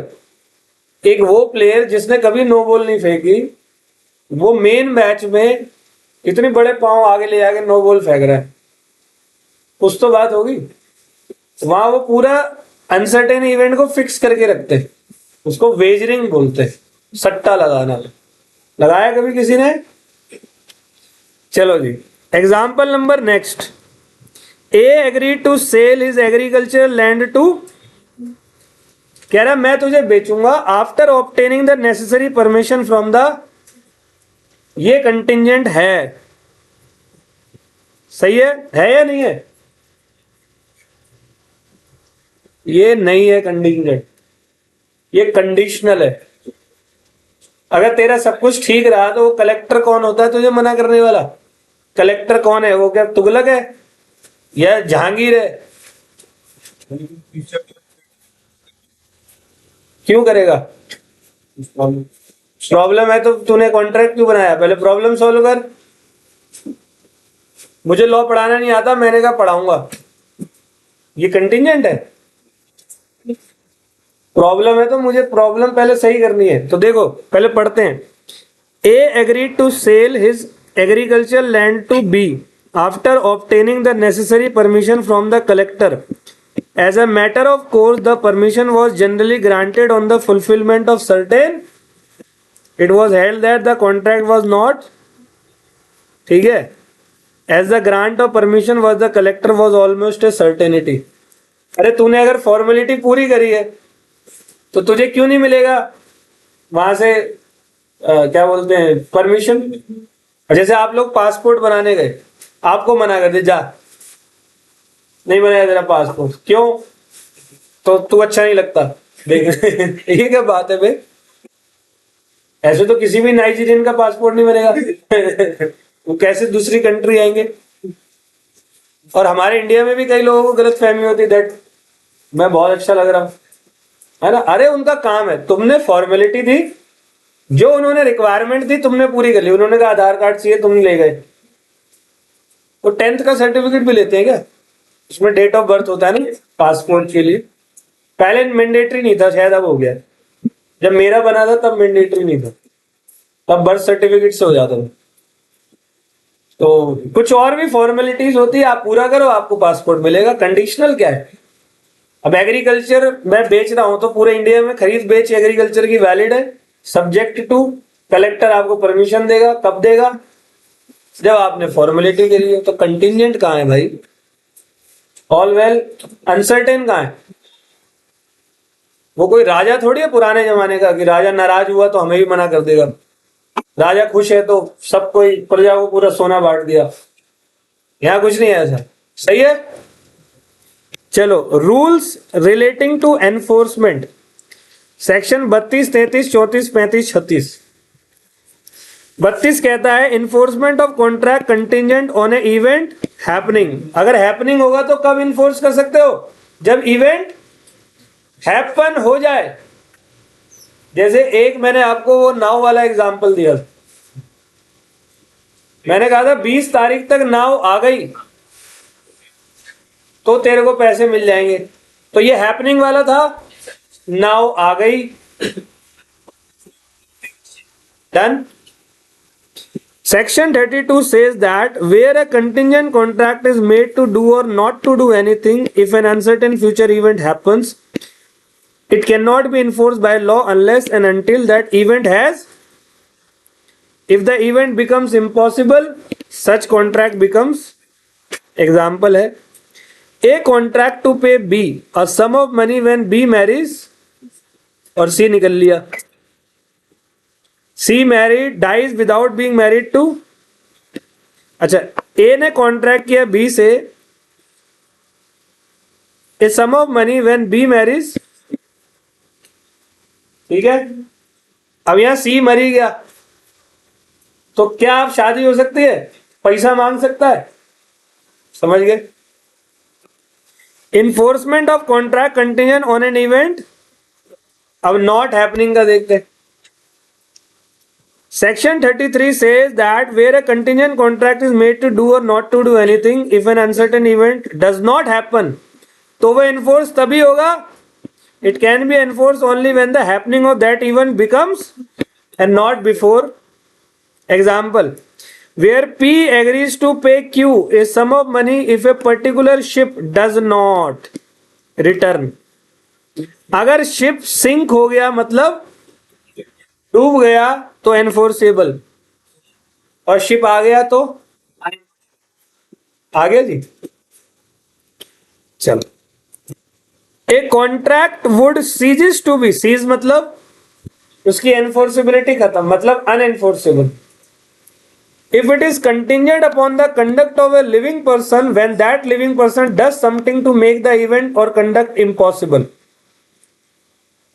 एक वो प्लेयर जिसने कभी नो बॉल नहीं फेंकी, वो मेन मैच में इतने बड़े पांव आगे ले जाके नो बॉल फेंक रहा है, कुछ तो बात होगी। वहां वो पूरा अनसर्टेन इवेंट को फिक्स करके रखते हैं, उसको वेजरिंग बोलते हैं, सट्टा लगाना। लगाया कभी किसी ने? चलो जी, example number next. A agree to sell his agriculture land to, कह रहा मैं तुझे बेचूंगा after obtaining the necessary permission from the. ये कंटिजेंट है, सही है या नहीं है? ये नहीं है कंटिजेंट, ये कंडीशनल है। अगर तेरा सब कुछ ठीक रहा तो वो कलेक्टर कौन होता है तुझे मना करने वाला? कलेक्टर कौन है? वो क्या तुगलक है या जहांगीर है? क्यों करेगा? प्रॉब्लम है तो तूने कॉन्ट्रैक्ट क्यों बनाया? पहले प्रॉब्लम सॉल्व कर। मुझे लॉ पढ़ाना नहीं आता, मैंने कहा पढ़ाऊंगा। ये कंटिजेंट है। प्रॉब्लम है तो मुझे प्रॉब्लम पहले सही करनी है। तो देखो पहले पढ़ते हैं। A agree to sell his agriculture land to B after obtaining the necessary permission from the collector. As a matter of course the permission was generally granted on the fulfilment of certain. It was held that the contract was not, ठीक है, as the grant of permission was the collector was almost a certainty. अरे तूने अगर formality पूरी करी है तो तुझे क्यों नहीं मिलेगा वहां से क्या बोलते हैं, परमिशन? जैसे आप लोग पासपोर्ट बनाने गए, आपको मना कर दे, जा नहीं बनाया तेरा पासपोर्ट, क्यों? तो तू अच्छा नहीं लगता। देख ये क्या बात है भाई? ऐसे तो किसी भी नाइजीरियन का पासपोर्ट नहीं बनेगा। वो कैसे दूसरी कंट्री आएंगे? और हमारे इंडिया में भी कई लोगों को गलत फहमी होती है दैट मैं बहुत अच्छा लग रहा हूं, है ना। अरे उनका काम है, तुमने फॉर्मेलिटी दी, जो उन्होंने रिक्वायरमेंट दी तुमने पूरी कर ली। उन्होंने कहा आधार कार्ड चाहिए, तुम ले गए। वो 10th का सर्टिफिकेट भी लेते हैं क्या? उसमें डेट ऑफ बर्थ होता है ना पासपोर्ट के लिए। पहले मैंडेटरी नहीं था, शायद अब हो गया। जब मेरा बना था तब मैंडेटरी नहीं था। तब बर्थ सर्टिफिकेट से हो जाता है। तो कुछ और भी फॉर्मेलिटीज होती है, आप पूरा करो आपको पासपोर्ट मिलेगा। कंडीशनल क्या है? अब एग्रीकल्चर मैं बेच रहा हूं तो पूरे इंडिया में खरीद बेच एग्रीकल्चर की वैलिड है, सब्जेक्ट टू कलेक्टर आपको परमिशन देगा। कब देगा? जब आपने फॉर्मेलिटी करी है। तो कंटिजेंट कहाँ है भाई? ऑल वेल अनसर्टेन कहाँ है? वो कोई राजा थोड़ी है पुराने जमाने का कि राजा नाराज हुआ तो हमें भी मना कर देगा, राजा खुश है तो सबको प्रजा को पूरा सोना बांट दिया। यहां कुछ नहीं है ऐसा। सही है। चलो, rules relating to enforcement, section 32, 33, 34, 35, 36। 32 कहता है enforcement of contract contingent on a event happening. अगर हैपनिंग होगा तो कब इन्फोर्स कर सकते हो? जब इवेंट हैपन हो जाए। जैसे एक मैंने आपको वो नाव वाला एग्जांपल दिया, मैंने कहा था 20 तारीख तक नाव आ गई तो तेरे को पैसे मिल जाएंगे। तो ये हैपनिंग वाला था, नाव आ गई, done. Section 32 says that where a contingent contract is made to do or not to do anything, if an uncertain future event happens, it cannot be enforced by law unless and until that event has, if the event becomes impossible, such contract becomes, example है, A contract to pay B a sum of money when B marries, और C निकल लिया, C married dies without being married to, अच्छा A ने contract किया B से a sum of money when B marries, ठीक है। अब यहां C मरी गया तो क्या आप शादी हो सकती है? पैसा मांग सकता है। समझ गए? Enforcement of contract contingent on an event, अब नॉट हैपनिंग का देखते हैं। Section 33 says that where a contingent contract is made to do or not to do anything, if an uncertain event does not happen, तो वह enforce तभी होगा, it can be enforced only when the happening of that event becomes and not before. Example, where P agrees to pay Q a sum of money if a particular ship does not return. अगर ship sink हो गया मतलब डूब गया तो enforceable, और ship आ गया तो आ गया जी। चलो, a contract would ceases to be, cease मतलब उसकी एनफोर्सेबिलिटी खत्म, मतलब unenforceable, if it is contingent upon the conduct of a living person when that living person does something to make the event और कंडक्ट इम्पॉसिबल।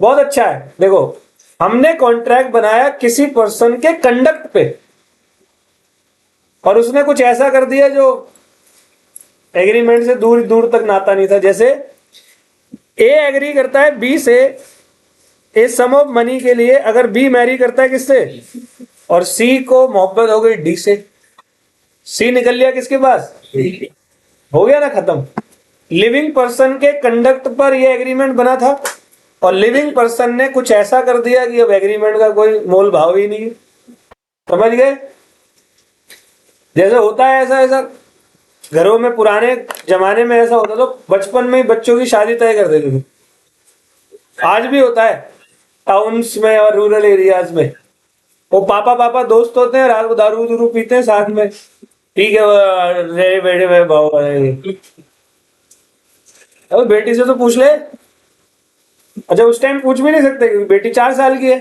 बहुत अच्छा है। देखो, हमने कॉन्ट्रैक्ट बनाया किसी पर्सन के कंडक्ट पे और उसने कुछ ऐसा कर दिया जो एग्रीमेंट से दूर दूर तक नाता नहीं था। जैसे ए एग्री करता है बी से ए सम ऑफ मनी के लिए, अगर बी मैरी करता है किससे, और सी को मोहब्बत हो गई डी से, सी निकल लिया किसके पास, हो गया ना खत्म। लिविंग पर्सन के कंडक्ट पर यह एग्रीमेंट बना था और लिविंग पर्सन ने कुछ ऐसा कर दिया कि अब एग्रीमेंट का कोई मोल भाव ही नहीं है। समझ गए? जैसे होता है ऐसा ऐसा घरों में, पुराने जमाने में ऐसा होता तो बचपन में ही बच्चों की शादी तय कर देते थे। आज भी होता है टाउन्स में और रूरल एरियाज में। वो पापा पापा दोस्त होते हैं, रात को दारू दूरू पीते हैं साथ में, ठीक है रे बेटे में भाव, अब बेटी से तो पूछ ले। अच्छा, उस टाइम पूछ भी नहीं सकते क्योंकि बेटी 4 साल की है।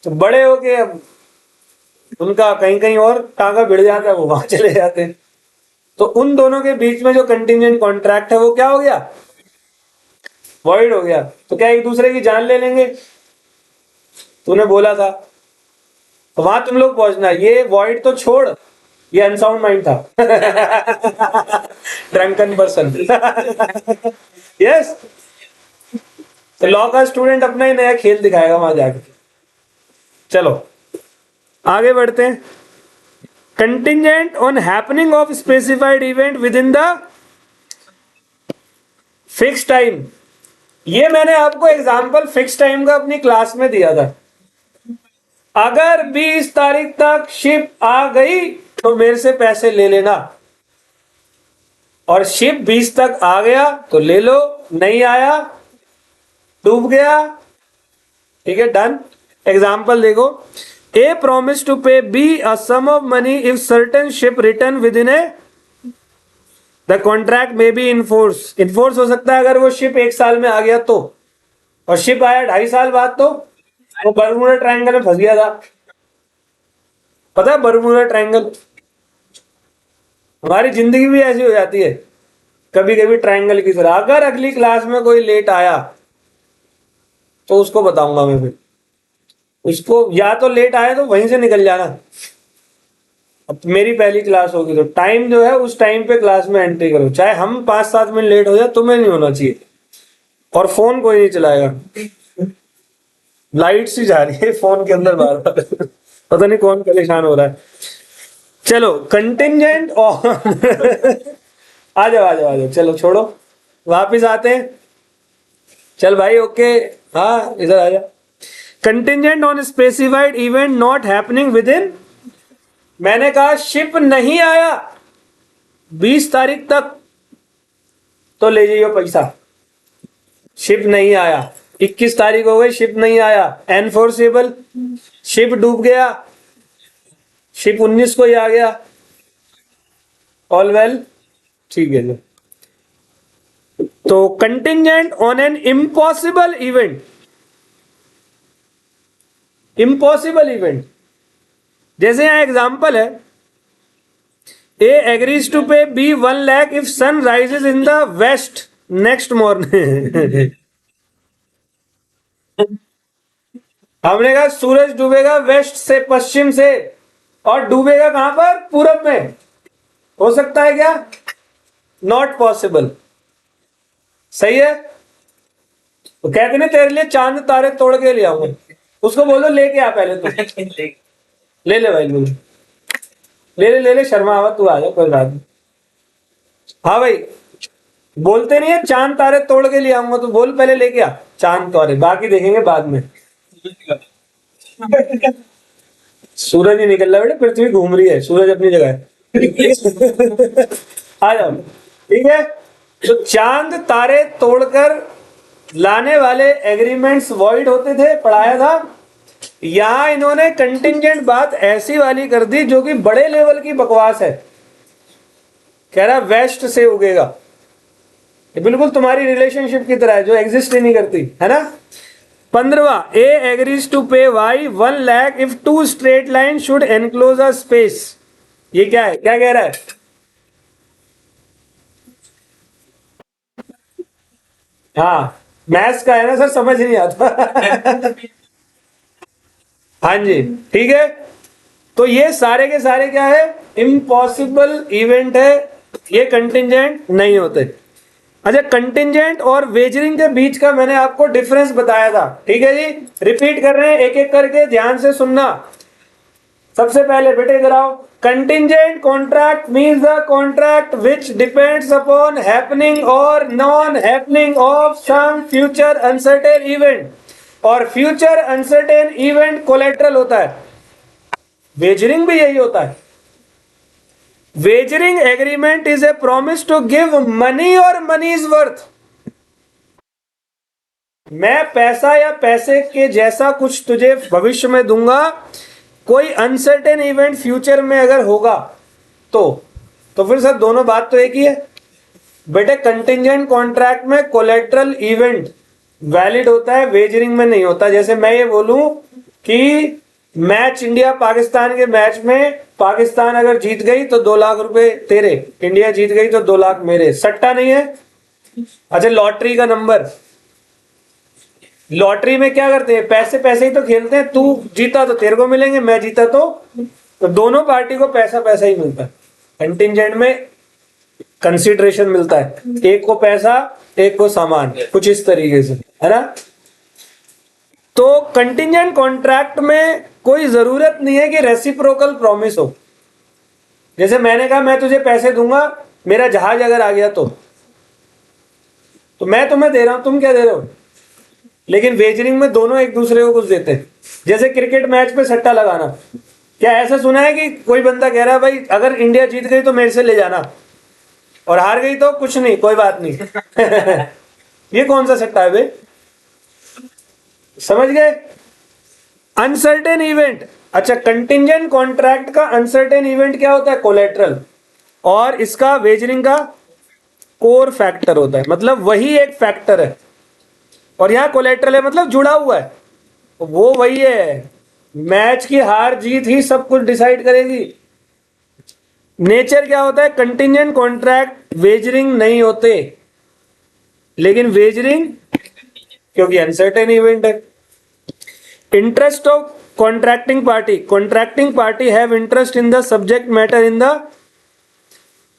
तो बड़े हो के अब उनका कहीं कहीं और टांगा भिड़ जाता है, वो वहां चले जाते हैं। तो उन दोनों के बीच में जो कंटिजेंट कॉन्ट्रैक्ट है वो क्या हो गया, वॉइड हो गया। तो क्या एक दूसरे की जान ले लेंगे? तूने बोला था, तो वहां तुम लोग पहुंचना। ये वॉइड तो छोड़, ये अनसाउंड माइंड था। Drunken person. यस, तो लॉ का स्टूडेंट अपना ही नया खेल दिखाएगा वहां जाके। चलो आगे बढ़ते हैं। Contingent on happening of specified event with in the fix time. ये मैंने आपको एग्जांपल फिक्स टाइम का अपनी क्लास में दिया था। अगर 20 तारीख तक शिप आ गई तो मेरे से पैसे ले लेना, और शिप 20 तक आ गया तो ले लो, नहीं आया डूब गया। ठीक है, डन। एग्जाम्पल देखो, a promise to pay B a sum of money if certain ship return within a, the contract में बी इनफोर्स। इनफोर्स हो सकता है अगर वो शिप 1 साल में आ गया तो, और शिप आया 2.5 साल बाद तो वो बरमूडा ट्रायंगल में फंस गया था। पता है बरमूडा ट्रायंगल? हमारी जिंदगी भी ऐसी हो जाती है कभी कभी ट्रायंगल की तरह। अगर अगली क्लास में कोई लेट आया तो उसको बताऊंगा मैं, फिर उसको या तो लेट आया तो वहीं से निकल जाना। अब मेरी पहली क्लास होगी तो टाइम जो है उस टाइम पे क्लास में एंट्री करो, चाहे हम 5-7 मिनट लेट हो जाए, तुम्हें नहीं होना चाहिए। और फोन कोई नहीं चलाएगा। लाइट सी जा रही है फोन के अंदर बार बार, पता नहीं कौन परेशान हो रहा है। चलो कंटिंजेंट और आ जाओ आ जाओ आ जाओ, चलो छोड़ो, वापिस आते हैं। चल भाई ओके, हाँ इधर आ जा। Contingent on specified event not happening with in, मैंने कहा शिप नहीं आया 20 तारीख तक तो ले जाइयो पैसा। शिप नहीं आया, 21 तारीख हो गई, शिप नहीं आया, एनफोर्सेबल। शिप डूब गया, शिप 19 को ही आ गया, ऑल वेल, ठीक है। तो contingent on an impossible event, impossible event जैसे यहां एग्जांपल है, A agrees to pay B 1 lakh if sun rises in the west next morning. हमने कहा सूरज डूबेगा वेस्ट से, पश्चिम से, और डूबेगा कहां पर? पूरब में। हो सकता है क्या? Not possible. सही है। तो कहते ना तेरे लिए चांद तारे तोड़ के ले आऊंगा, उसको बोलो लेके आ पहले तो। ले ले भाई, ले ले शर्मा आवा, तू आ जा, कोई बात नहीं। हाँ भाई, बोलते नहीं है चांद तारे तोड़ के ले आऊंगा, तो बोल पहले लेके आ चांद तारे, बाकी देखेंगे बाद में। सूरज ही निकल रहा है बेटा, पृथ्वी घूम रही है, सूरज अपनी जगह है। आ जाओ, ठीक है। तो चांद तारे तोड़कर लाने वाले एग्रीमेंट्स वॉइड होते थे, पढ़ाया था। यहां इन्होंने कंटिंजेंट बात ऐसी वाली कर दी जो कि बड़े लेवल की बकवास है। कह रहा वेस्ट से उगेगा, ये बिल्कुल तुम्हारी रिलेशनशिप की तरह है जो एग्जिस्ट ही नहीं करती, है ना। 15वां, A agrees to pay Y 1 lakh if 2 straight line should enclose a space. ये क्या है, क्या कह रहा है? हाँ मैथ्स का है ना सर, समझ नहीं आता। हाँ जी, ठीक है। तो ये सारे के सारे क्या है? इम्पॉसिबल इवेंट है, ये कंटिंजेंट नहीं होते। अच्छा, कंटिंजेंट और वेजरिंग के बीच का मैंने आपको डिफरेंस बताया था, ठीक है जी। रिपीट कर रहे हैं एक एक करके, ध्यान से सुनना। सबसे पहले बेटे इधर आओ। Contingent contract means the contract which depends upon happening और non happening of some future uncertain event, और फ्यूचर अनसर्टेन इवेंट कोलेट्रल होता है। वेजरिंग भी यही होता है। Wagering agreement is a promise to give money और मनी इज वर्थ। मैं पैसा या पैसे के जैसा कुछ तुझे भविष्य में दूंगा, कोई अनसर्टेन इवेंट फ्यूचर में अगर होगा तो फिर सर दोनों बात तो एक ही है बेटे। कंटिंजेंट कॉन्ट्रैक्ट में कोलेट्रल इवेंट वैलिड होता है, वेजरिंग में नहीं होता। जैसे मैं ये बोलूं कि मैच इंडिया पाकिस्तान के मैच में पाकिस्तान अगर जीत गई तो 2 लाख रुपए तेरे, इंडिया जीत गई तो 2 लाख मेरे, सट्टा नहीं है। अच्छा, लॉटरी का नंबर, लॉटरी में क्या करते हैं? पैसे पैसे ही तो खेलते हैं, तू जीता तो तेरे को मिलेंगे, मैं जीता तो दोनों पार्टी को पैसा पैसा ही मिलता है। कंटिंजेंट में कंसीडरेशन मिलता है, एक को पैसा एक को सामान, कुछ इस तरीके से, है ना। तो कंटिंजेंट कॉन्ट्रैक्ट में कोई जरूरत नहीं है कि रेसिप्रोकल प्रॉमिस हो। जैसे मैंने कहा मैं तुझे पैसे दूंगा, मेरा जहाज अगर आ गया तो मैं तुम्हें दे रहा हूं, तुम क्या दे रहे हो? लेकिन वेजरिंग में दोनों एक दूसरे को कुछ देते हैं। जैसे क्रिकेट मैच पे सट्टा लगाना, क्या ऐसा सुना है कि कोई बंदा कह रहा है भाई अगर इंडिया जीत गई तो मेरे से ले जाना, और हार गई तो कुछ नहीं, कोई बात नहीं। ये कौन सा सट्टा है बे? समझ गए? Uncertain event. अच्छा, कंटिंजेंट कॉन्ट्रैक्ट का अनसर्टेन इवेंट क्या होता है? कोलेट्रल। और इसका वेजरिंग का कोर फैक्टर होता है, मतलब वही एक फैक्टर है। और यहां कोलेट्रल है मतलब जुड़ा हुआ है, वो वही है। मैच की हार जीत ही सब कुछ डिसाइड करेगी। नेचर क्या होता है? कंटिंजेंट कॉन्ट्रैक्ट वेजरिंग नहीं होते, लेकिन वेजरिंग क्योंकि अनसर्टेन इवेंट है। Interest of contracting party have interest in the subject matter in the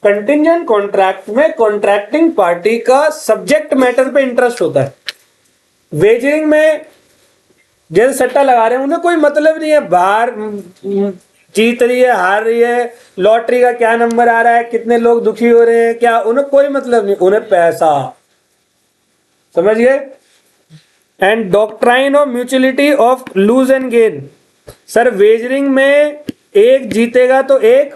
contingent contract में कॉन्ट्रैक्टिंग पार्टी का सब्जेक्ट मैटर पे इंटरेस्ट होता है। वेजरिंग में जैसे सट्टा लगा रहे हैं, उन्हें कोई मतलब नहीं है बाहर जीत रही है हार रही है, लॉटरी का क्या नंबर आ रहा है, कितने लोग दुखी हो रहे हैं, क्या, उन्हें कोई मतलब नहीं, उन्हें पैसा। समझ गए? And doctrine of mutuality of loss and gain. Sir wagering में एक जीतेगा तो एक,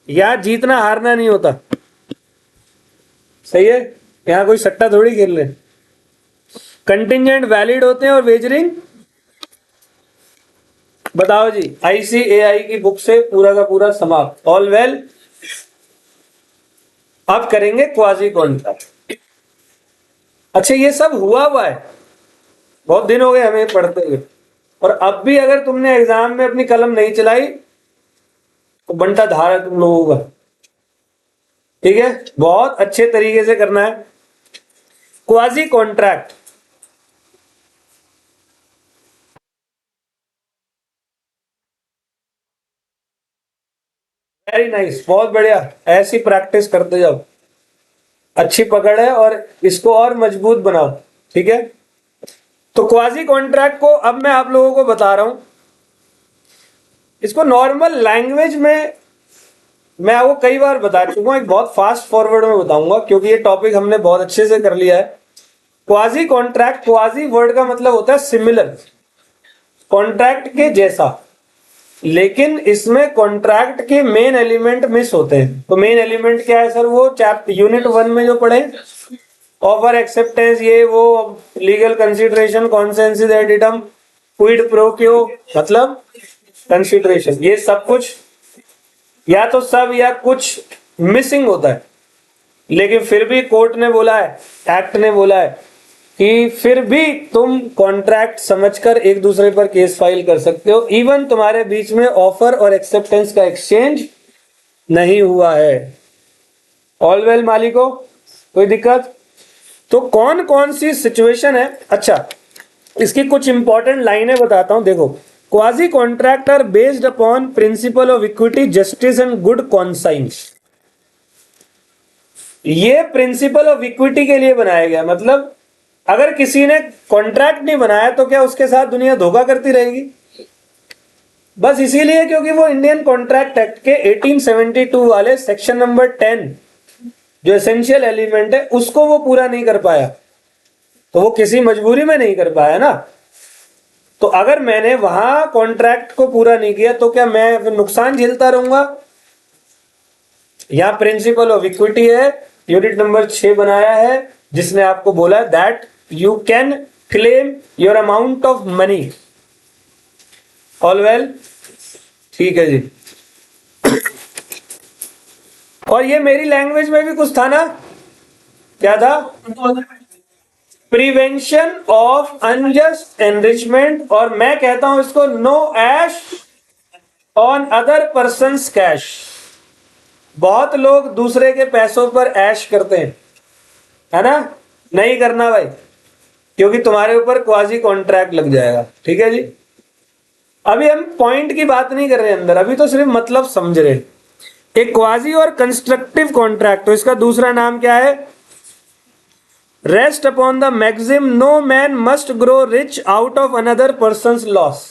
या जीतना हारना नहीं होता। सही है? यहां कोई सट्टा थोड़ी खेल रहे। कंटिंजेंट वैलिड होते हैं और वेजरिंग, बताओ जी, आईसीएआई की बुक से पूरा का पूरा समाप्त। All well. अब करेंगे क्वाजी कॉन्ट्रैक्ट। अच्छा, ये सब हुआ है, बहुत दिन हो गए हमें पढ़ते हुए, और अब भी अगर तुमने एग्जाम में अपनी कलम नहीं चलाई तो बंटा धार है तुम लोगों का। ठीक है, बहुत अच्छे तरीके से करना है। क्वाजी कॉन्ट्रैक्ट, वेरी नाइस, बहुत बढ़िया। ऐसी प्रैक्टिस करते जाओ, अच्छी पकड़ है, और इसको और मजबूत बनाओ। ठीक है, तो क्वाजी कॉन्ट्रैक्ट को अब मैं आप लोगों को बता रहा हूं। इसको नॉर्मल लैंग्वेज में मैं आपको कई बार बता चुका हूं, एक बहुत फास्ट फॉरवर्ड में बताऊंगा क्योंकि ये टॉपिक हमने बहुत अच्छे से कर लिया है। क्वाजी कॉन्ट्रैक्ट, क्वाजी वर्ड का मतलब होता है सिमिलर, कॉन्ट्रैक्ट के जैसा, लेकिन इसमें कॉन्ट्रैक्ट के मेन एलिमेंट मिस होते हैं। तो मेन एलिमेंट क्या है सर? वो चैप्टर यूनिट 1 में जो पढ़े, ऑफर, एक्सेप्टेंस, ये वो, legal consideration, consensus ad idem, quid pro quo मतलब कंसिडरेशन, ये सब कुछ या तो सब या कुछ मिसिंग होता है। लेकिन फिर भी कोर्ट ने बोला है, एक्ट ने बोला है कि फिर भी तुम कॉन्ट्रैक्ट समझकर एक दूसरे पर केस फाइल कर सकते हो, इवन तुम्हारे बीच में ऑफर और एक्सेप्टेंस का एक्सचेंज नहीं हुआ है। ऑल वेल मालिको, कोई दिक्कत? तो कौन कौन सी सिचुएशन है? अच्छा, इसकी कुछ इंपॉर्टेंट लाइनें बताता हूं, देखो। Quasi contract are based upon principle of equity, justice and good conscience. ये प्रिंसिपल ऑफ इक्विटी के लिए बनाया गया, मतलब अगर किसी ने कॉन्ट्रैक्ट नहीं बनाया तो क्या उसके साथ दुनिया धोखा करती रहेगी? बस इसीलिए क्योंकि वो इंडियन कॉन्ट्रैक्ट एक्ट के 1872 वाले सेक्शन नंबर 10 जो एसेंशियल एलिमेंट है उसको वो पूरा नहीं कर पाया, तो वो किसी मजबूरी में नहीं कर पाया ना। तो अगर मैंने वहां कॉन्ट्रैक्ट को पूरा नहीं किया तो क्या मैं फिर नुकसान झेलता रहूंगा? यहां प्रिंसिपल ऑफ इक्विटी है, यूनिट नंबर 6 बनाया है, जिसने आपको बोला that you can claim your amount of money. All well, ठीक है जी। और ये मेरी लैंग्वेज में भी कुछ था ना, क्या था? प्रिवेंशन ऑफ अनजस्ट एनरिचमेंट, और मैं कहता हूं इसको no ash on other person's cash. बहुत लोग दूसरे के पैसों पर ऐश करते हैं, है ना? नहीं करना भाई, क्योंकि तुम्हारे ऊपर क्वाजी कॉन्ट्रैक्ट लग जाएगा। ठीक है जी, अभी हम पॉइंट की बात नहीं कर रहे अंदर, अभी तो सिर्फ मतलब समझ रहे। एक क्वाजी और कंस्ट्रक्टिव कॉन्ट्रैक्ट, तो इसका दूसरा नाम क्या है? Rest upon the maxim no man must grow rich out of another person's loss.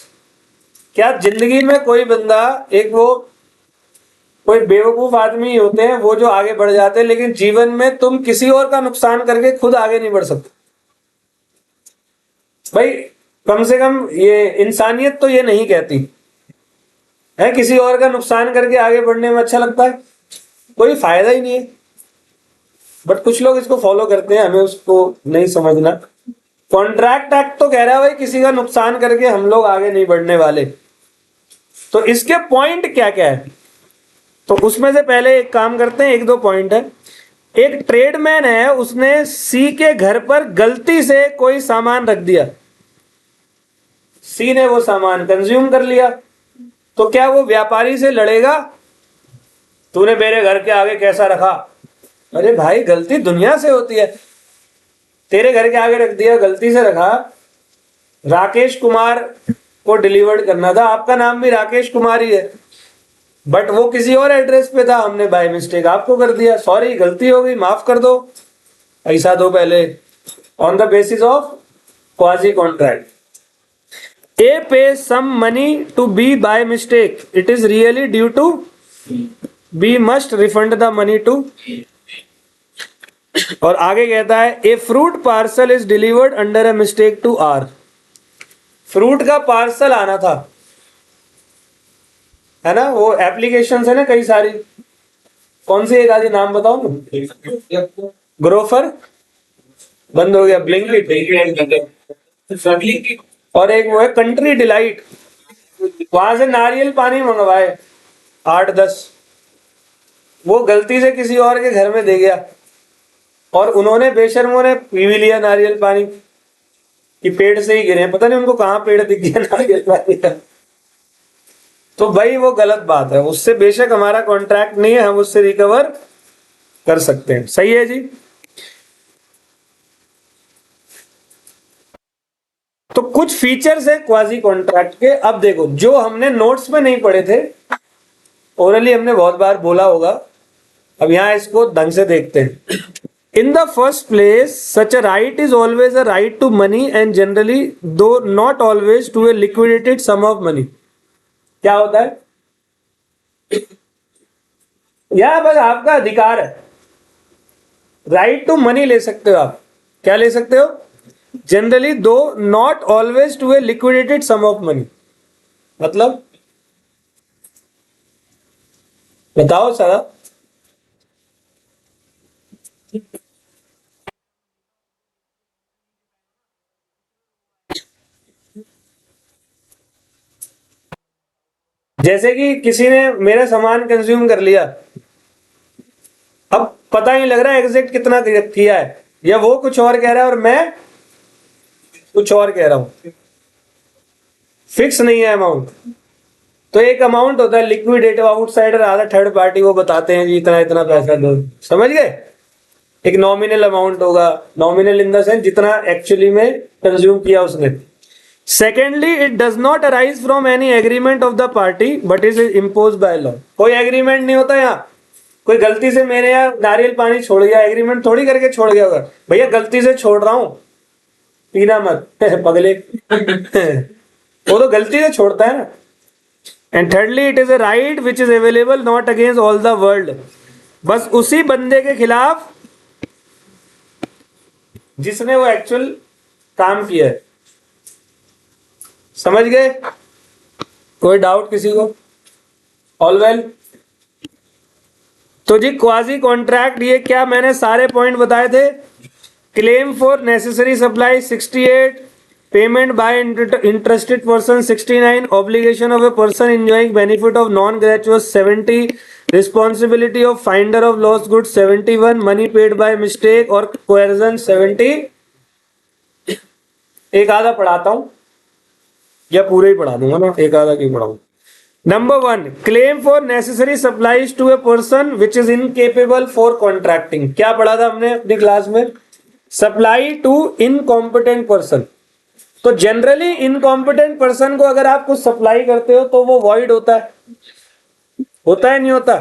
क्या जिंदगी में कोई बंदा, एक वो कोई बेवकूफ आदमी होते हैं वो जो आगे बढ़ जाते हैं, लेकिन जीवन में तुम किसी और का नुकसान करके खुद आगे नहीं बढ़ सकते। भाई कम से कम ये इंसानियत तो ये नहीं कहती है किसी और का नुकसान करके आगे बढ़ने में अच्छा लगता है, कोई फायदा ही नहीं है। बट कुछ लोग इसको फॉलो करते हैं, हमें उसको नहीं समझना। कॉन्ट्रैक्ट एक्ट तो कह रहा है भाई किसी का नुकसान करके हम लोग आगे नहीं बढ़ने वाले। तो इसके पॉइंट क्या क्या है, तो उसमें से पहले एक काम करते हैं, एक दो पॉइंट है। एक ट्रेडमैन है, उसने सी के घर पर गलती से कोई सामान रख दिया, सी ने वो सामान कंज्यूम कर लिया, तो क्या वो व्यापारी से लड़ेगा, तूने मेरे घर के आगे कैसा रखा? अरे भाई गलती दुनिया से होती है, तेरे घर के आगे रख दिया, गलती से रखा। राकेश कुमार को डिलीवर्ड करना था, आपका नाम भी राकेश कुमार ही है, बट वो किसी और एड्रेस पे था, हमने बाय मिस्टेक आपको कर दिया, सॉरी गलती हो गई, माफ कर दो, ऐसा दो पहले। On the basis of quasi contract, A pays some money to B by mistake. It is really due to B must refund the money to। और आगे कहता है A fruit parcel is delivered under a mistake to R। Fruit का parcel आना था, है ना, वो एप्लीकेशन है ना कई सारी, कौन सी एक आधी नाम बताओ ना। ग्रोफर बंद हो गया, ब्लिंकिट, और एक वो है कंट्री डिलाइट, वहां से नारियल पानी मंगवाए 8-10, वो गलती से किसी और के घर में दे गया, और उन्होंने बेशर्मों ने पी भी लिया नारियल पानी कि पेड़ से ही गिरे, पता नहीं उनको कहाँ पेड़ दिख गया नारियल पानी का। तो भाई वो गलत बात है, उससे बेशक हमारा कॉन्ट्रैक्ट नहीं है, हम उससे रिकवर कर सकते हैं। सही है जी। तो कुछ फीचर्स है क्वाजी कॉन्ट्रैक्ट के। अब देखो, जो हमने नोट्स में नहीं पढ़े थे, ओरली हमने बहुत बार बोला होगा, अब यहां इसको ढंग से देखते हैं। In the first place such a right is always a right to money and generally दो not always to a liquidated sum of money. क्या होता है? यह बस आपका अधिकार है, राइट टू मनी ले सकते हो आप। क्या ले सकते हो? जनरली दो not always to a liquidated sum of money. मतलब बताओ सारा। जैसे कि किसी ने मेरा सामान कंज्यूम कर लिया, अब पता नहीं लग रहा है एग्जैक्ट कितना किया है, या वो कुछ और कह रहा है और मैं कुछ और कह रहा हूं, फिक्स नहीं है अमाउंट। तो एक अमाउंट होता है लिक्विडेटिव, आउटसाइडर आता है थर्ड पार्टी, वो बताते हैं जी इतना इतना पैसा दो, समझ गए। एक नॉमिनल अमाउंट होगा, नॉमिनल इन द सेंस जितना एक्चुअली में कंज्यूम किया उसने। Secondly it does not arise from any agreement of the party but is impose by law. कोई एग्रीमेंट नहीं होता यहाँ, कोई गलती से मेरे यहाँ नारियल पानी छोड़ गया, एग्रीमेंट थोड़ी करके छोड़ गया होगा, भैया गलती से छोड़ रहा हूं, पीना मत पगले वो तो गलती से छोड़ता है ना। And thirdly it is a right which is available not against all the world. बस उसी बंदे के खिलाफ जिसने वो एक्चुअल काम किया है। समझ गए? कोई डाउट किसी को? All well. तो जी क्वाजी कॉन्ट्रैक्ट, ये क्या मैंने सारे पॉइंट बताए थे। Claim for necessary supply 68, payment by interested person 69, obligation of a person enjoying benefit of non gratuitous 70, responsibility of finder of lost goods 71, money paid by mistake और coercion 70। एक आधा पढ़ाता हूं या पूरे ही पढ़ा दूंगा ना, एक आधा क्यों पढ़ाऊं। Number 1, claim for necessary supplies to a person which is incapable for contracting. क्या पढ़ा था हमने अपनी क्लास में? Supply to incompetent person. तो जनरली इनकॉम्पिटेंट पर्सन को अगर आप कुछ सप्लाई करते हो तो वो वॉइड होता है नहीं होता?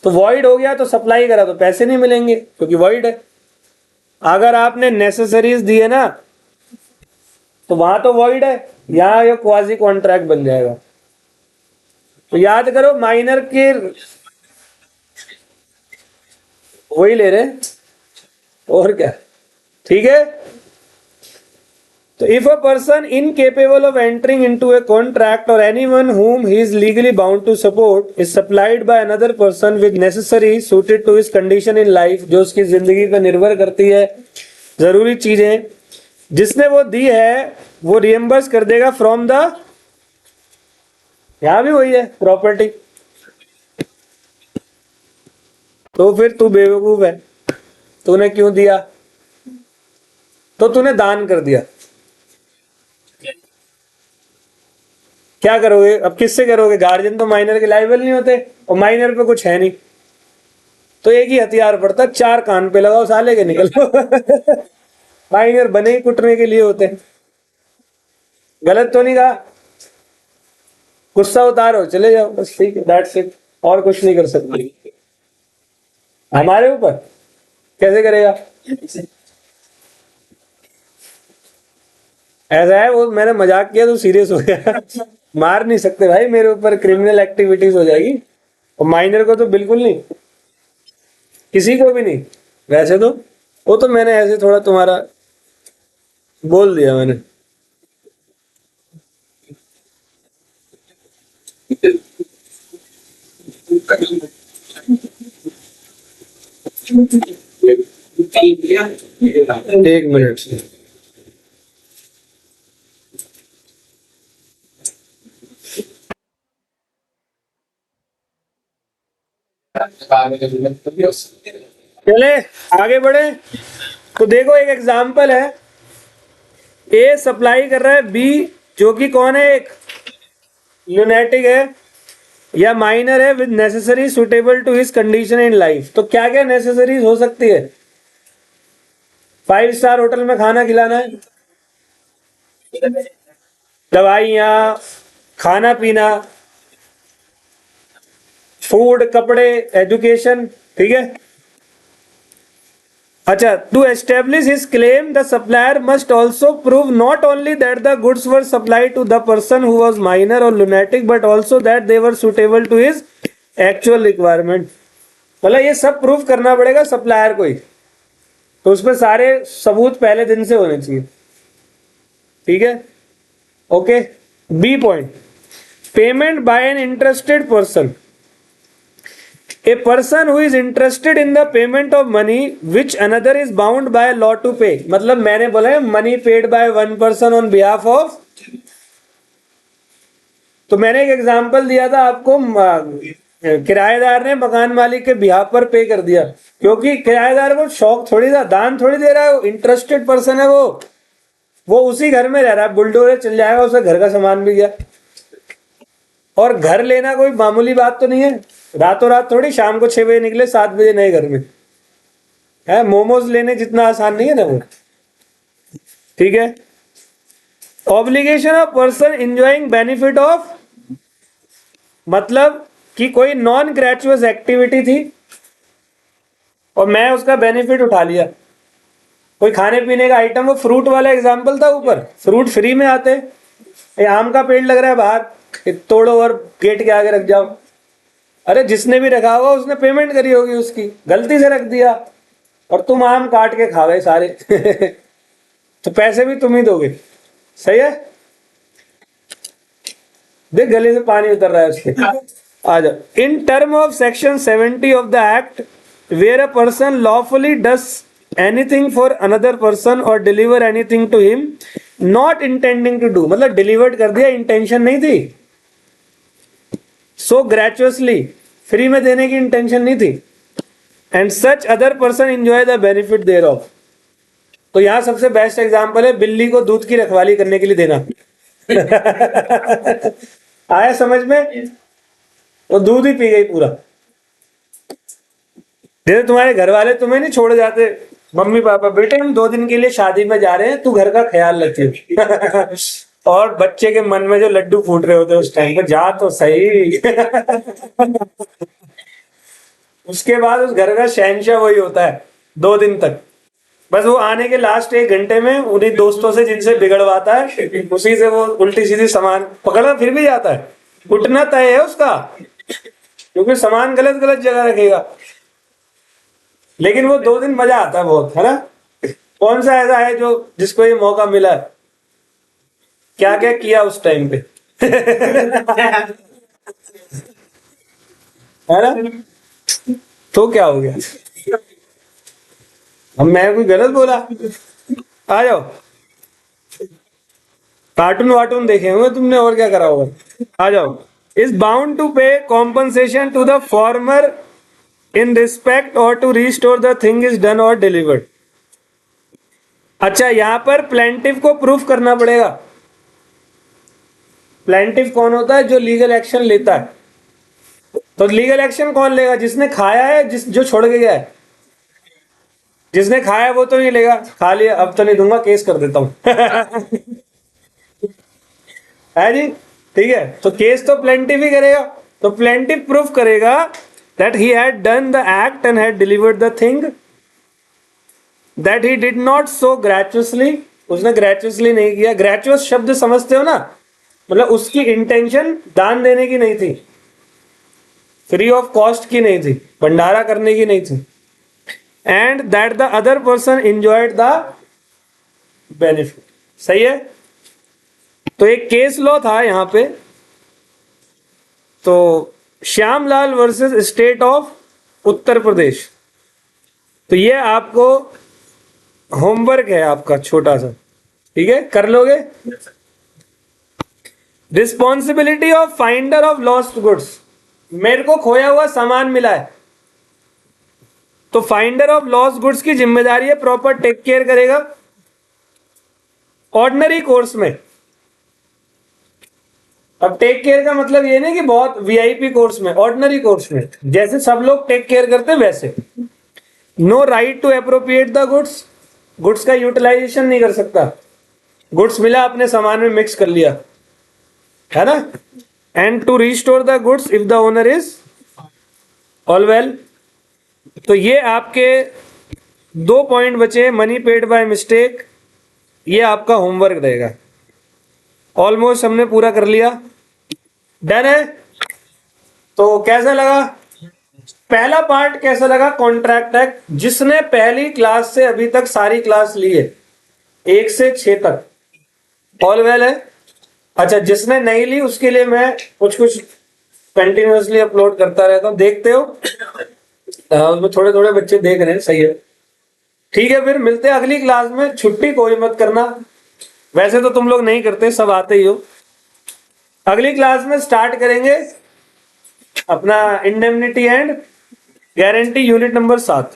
तो वॉइड हो गया तो सप्लाई करा तो पैसे नहीं मिलेंगे क्योंकि वॉइड है। अगर आपने नेसेसरीज दिए ना तो वहां तो वॉइड है, यहां ये क्वाजी कॉन्ट्रैक्ट बन जाएगा। तो याद करो, माइनर के वही ले रहे और क्या, ठीक है। तो if a person incapable of entering into a contract और anyone whom he is legally bound to support is supplied by another person with necessary suited to his condition in life, जो उसकी जिंदगी पर निर्भर करती है, जरूरी चीजें जिसने वो दी है वो रिएम्बर्स कर देगा फ्रॉम द, यहां भी वही है प्रॉपर्टी। तो फिर तू बेवकूफ है, तूने क्यों दिया? तो तूने दान कर दिया, क्या करोगे अब? किससे करोगे? गार्जियन तो माइनर के लायबल नहीं होते और माइनर पे कुछ है नहीं, तो एक ही हथियार पड़ता, 4 कान पे लगाओ साले के निकलो। माइनर बने ही कुटने के लिए होते। गलत तो नहीं कहा? गुस्सा उतारो, चले जाओ, बस ठीक है, दैट्स इट। और कुछ नहीं कर सकते। हमारे ऊपर कैसे करेगा? ऐसा है, वो मैंने मजाक किया तो सीरियस हो गया। मार नहीं सकते भाई, मेरे ऊपर क्रिमिनल एक्टिविटीज हो जाएगी। और माइनर को तो बिल्कुल नहीं, किसी को भी नहीं। वैसे तो वो तो मैंने ऐसे थोड़ा तुम्हारा बोल दिया मैंने। एक मिनट से चले आगे बढ़े। तो देखो एक एग्जाम्पल है, ए सप्लाई कर रहा है बी, जो कि कौन है? एक ल्यूनेटिक है या माइनर है, with necessary suitable to his condition in life. तो क्या क्या नेसेसरीज हो सकती है? 5 स्टार होटल में खाना खिलाना है, दवाइयाँ, खाना पीना, फूड, कपड़े, एजुकेशन, ठीक है। अच्छा, to establish his claim the supplier must also prove not only that the goods were supplied to the person who was minor और lunatic but also that they were suitable to his actual requirement. मतलब ये सब proof करना पड़ेगा supplier को ही, तो उसमें सारे सबूत पहले दिन से होने चाहिए, ठीक है। Okay, B point, payment by an interested person. A person who is interested in the payment of money which another is bound by law to pay। मतलब मैंने बोला है money paid by one person on behalf of, तो मैंने एक example दिया था आपको, किराएदार ने मकान मालिक के बिहाफ पर पे कर दिया, क्योंकि किराएदार को शौक थोड़ी था, दान थोड़ी दे रहा है, इंटरेस्टेड पर्सन है वो उसी घर में रह रहा है, बुलडोजर चल जाएगा, उसे घर का सामान भी गया। और घर लेना कोई मामूली बात तो नहीं है, रातों रात थोड़ी, शाम को 6 बजे निकले 7 बजे नए घर में है। मोमोज लेने जितना आसान नहीं है ना वो, ठीक है। Obligation of person enjoying benefit of, मतलब कि कोई नॉन ग्रेचुअस एक्टिविटी थी और मैं उसका बेनिफिट उठा लिया। कोई खाने पीने का आइटम, वो फ्रूट वाला एग्जांपल था, ऊपर फ्रूट फ्री में आते, आम का पेड़ लग रहा है बाहर, तोड़ो और गेट के आगे रख जाओ। अरे जिसने भी रखा होगा उसने पेमेंट करी होगी, उसकी गलती से रख दिया और तुम आम काट के खा गए सारे। तो पैसे भी तुम ही दोगे, सही है। देख गले से पानी उतर रहा है उसके। आ जाओ। In term of section 70 of the act, where a person lawfully does anything for another person और deliver anything to him not intending to do, मतलब डिलीवर्ड कर दिया, इंटेंशन नहीं थी। सो ग्रेचुअसली, फ्री में देने की इंटेंशन नहीं थी। And such other person enjoy the benefit thereof. तो यहां सबसे बेस्ट एग्जांपल है बिल्ली को दूध की रखवाली करने के लिए देना। आया समझ में? वो दूध ही पी गई पूरा। जैसे तुम्हारे घर वाले तुम्हें नहीं छोड़ जाते, मम्मी पापा बेटे हम 2 दिन के लिए शादी में जा रहे हैं, तू घर का ख्याल रखिए। और बच्चे के मन में जो लड्डू फूट रहे होते हैं उस टाइम पे, जा तो सही। उसके बाद उस घर का शहंशाह वही होता है 2 दिन तक। बस वो आने के लास्ट 1 घंटे में उन्हीं दोस्तों से जिनसे बिगड़वाता है, उसी से वो उल्टी सीधी सामान पकड़ा फिर भी जाता है। उठना तय है उसका, क्योंकि सामान गलत गलत जगह रखेगा। लेकिन वो 2 दिन मजा आता है बहुत, है ना। कौन सा ऐसा है जो जिसको ये मौका मिला है क्या क्या किया उस टाइम पे। है ना? तो क्या हो गया? अब मैं कोई गलत बोला? आ जाओ, कार्टून वार्टून देखे होंगे तुमने, और क्या करा होगा। आ जाओ। Is bound to pay compensation to the former in respect और to restore the thing is done और डिलीवर्ड। अच्छा, यहां पर प्लेंटिव को प्रूफ करना पड़ेगा। प्लेंटिव कौन होता है? जो लीगल एक्शन लेता है। तो लीगल एक्शन कौन लेगा? जिसने खाया है, जो छोड़ के गया है। जिसने खाया है वो तो नहीं लेगा, खा लिया अब तो नहीं दूंगा, केस कर देता हूं। है जी? ठीक है, तो केस तो प्लेंटिव ही करेगा। तो प्लेंटिव प्रूफ करेगा that he had done the act and had delivered the thing, that he did not so gratuitously. उसने ग्रेचुअसली नहीं किया। ग्रेचुअस शब्द समझते हो ना? मतलब उसकी इंटेंशन दान देने की नहीं थी, फ्री ऑफ कॉस्ट की नहीं थी, भंडारा करने की नहीं थी। And that the other person enjoyed the benefit. सही है? तो एक केस लॉ था यहां पे। तो Shyamlal versus state of Uttar Pradesh. तो ये आपको होमवर्क है आपका छोटा सा, ठीक है? कर लोगे? Responsibility of finder of lost goods. मेरे को खोया हुआ सामान मिला है, तो फाइंडर ऑफ लॉस्ट गुड्स की जिम्मेदारी है प्रॉपर टेक केयर करेगा। ऑर्डिनरी कोर्स में, अब टेक केयर का मतलब ये नहीं कि बहुत वीआईपी कोर्स में, ऑर्डिनरी कोर्स में जैसे सब लोग टेक केयर करते हैं वैसे। No right to appropriate the goods. Goods का यूटिलाइजेशन नहीं कर सकता। गुड्स मिला, अपने सामान में मिक्स कर लिया, है ना? And to restore the goods if the owner is all well. तो ये आपके 2 पॉइंट बचे। मनी पेड बाय मिस्टेक, ये आपका होमवर्क रहेगा। ऑलमोस्ट हमने पूरा कर लिया। डन है? तो कैसा लगा पहला पार्ट? कैसा लगा कॉन्ट्रैक्ट एक्ट? जिसने पहली क्लास से अभी तक सारी क्लास ली है 1 से 6 तक, ऑल वेल है। अच्छा, जिसने नहीं ली उसके लिए मैं कुछ कुछ कंटिन्यूअसली अपलोड करता रहता हूं, देखते हो? उसमें थोड़े थोड़े बच्चे देख रहे हैं, सही है। ठीक है, फिर मिलते हैं अगली क्लास में। छुट्टी कोई मत करना, वैसे तो तुम लोग नहीं करते, सब आते ही हो। अगली क्लास में स्टार्ट करेंगे अपना indemnity and guarantee unit number 7।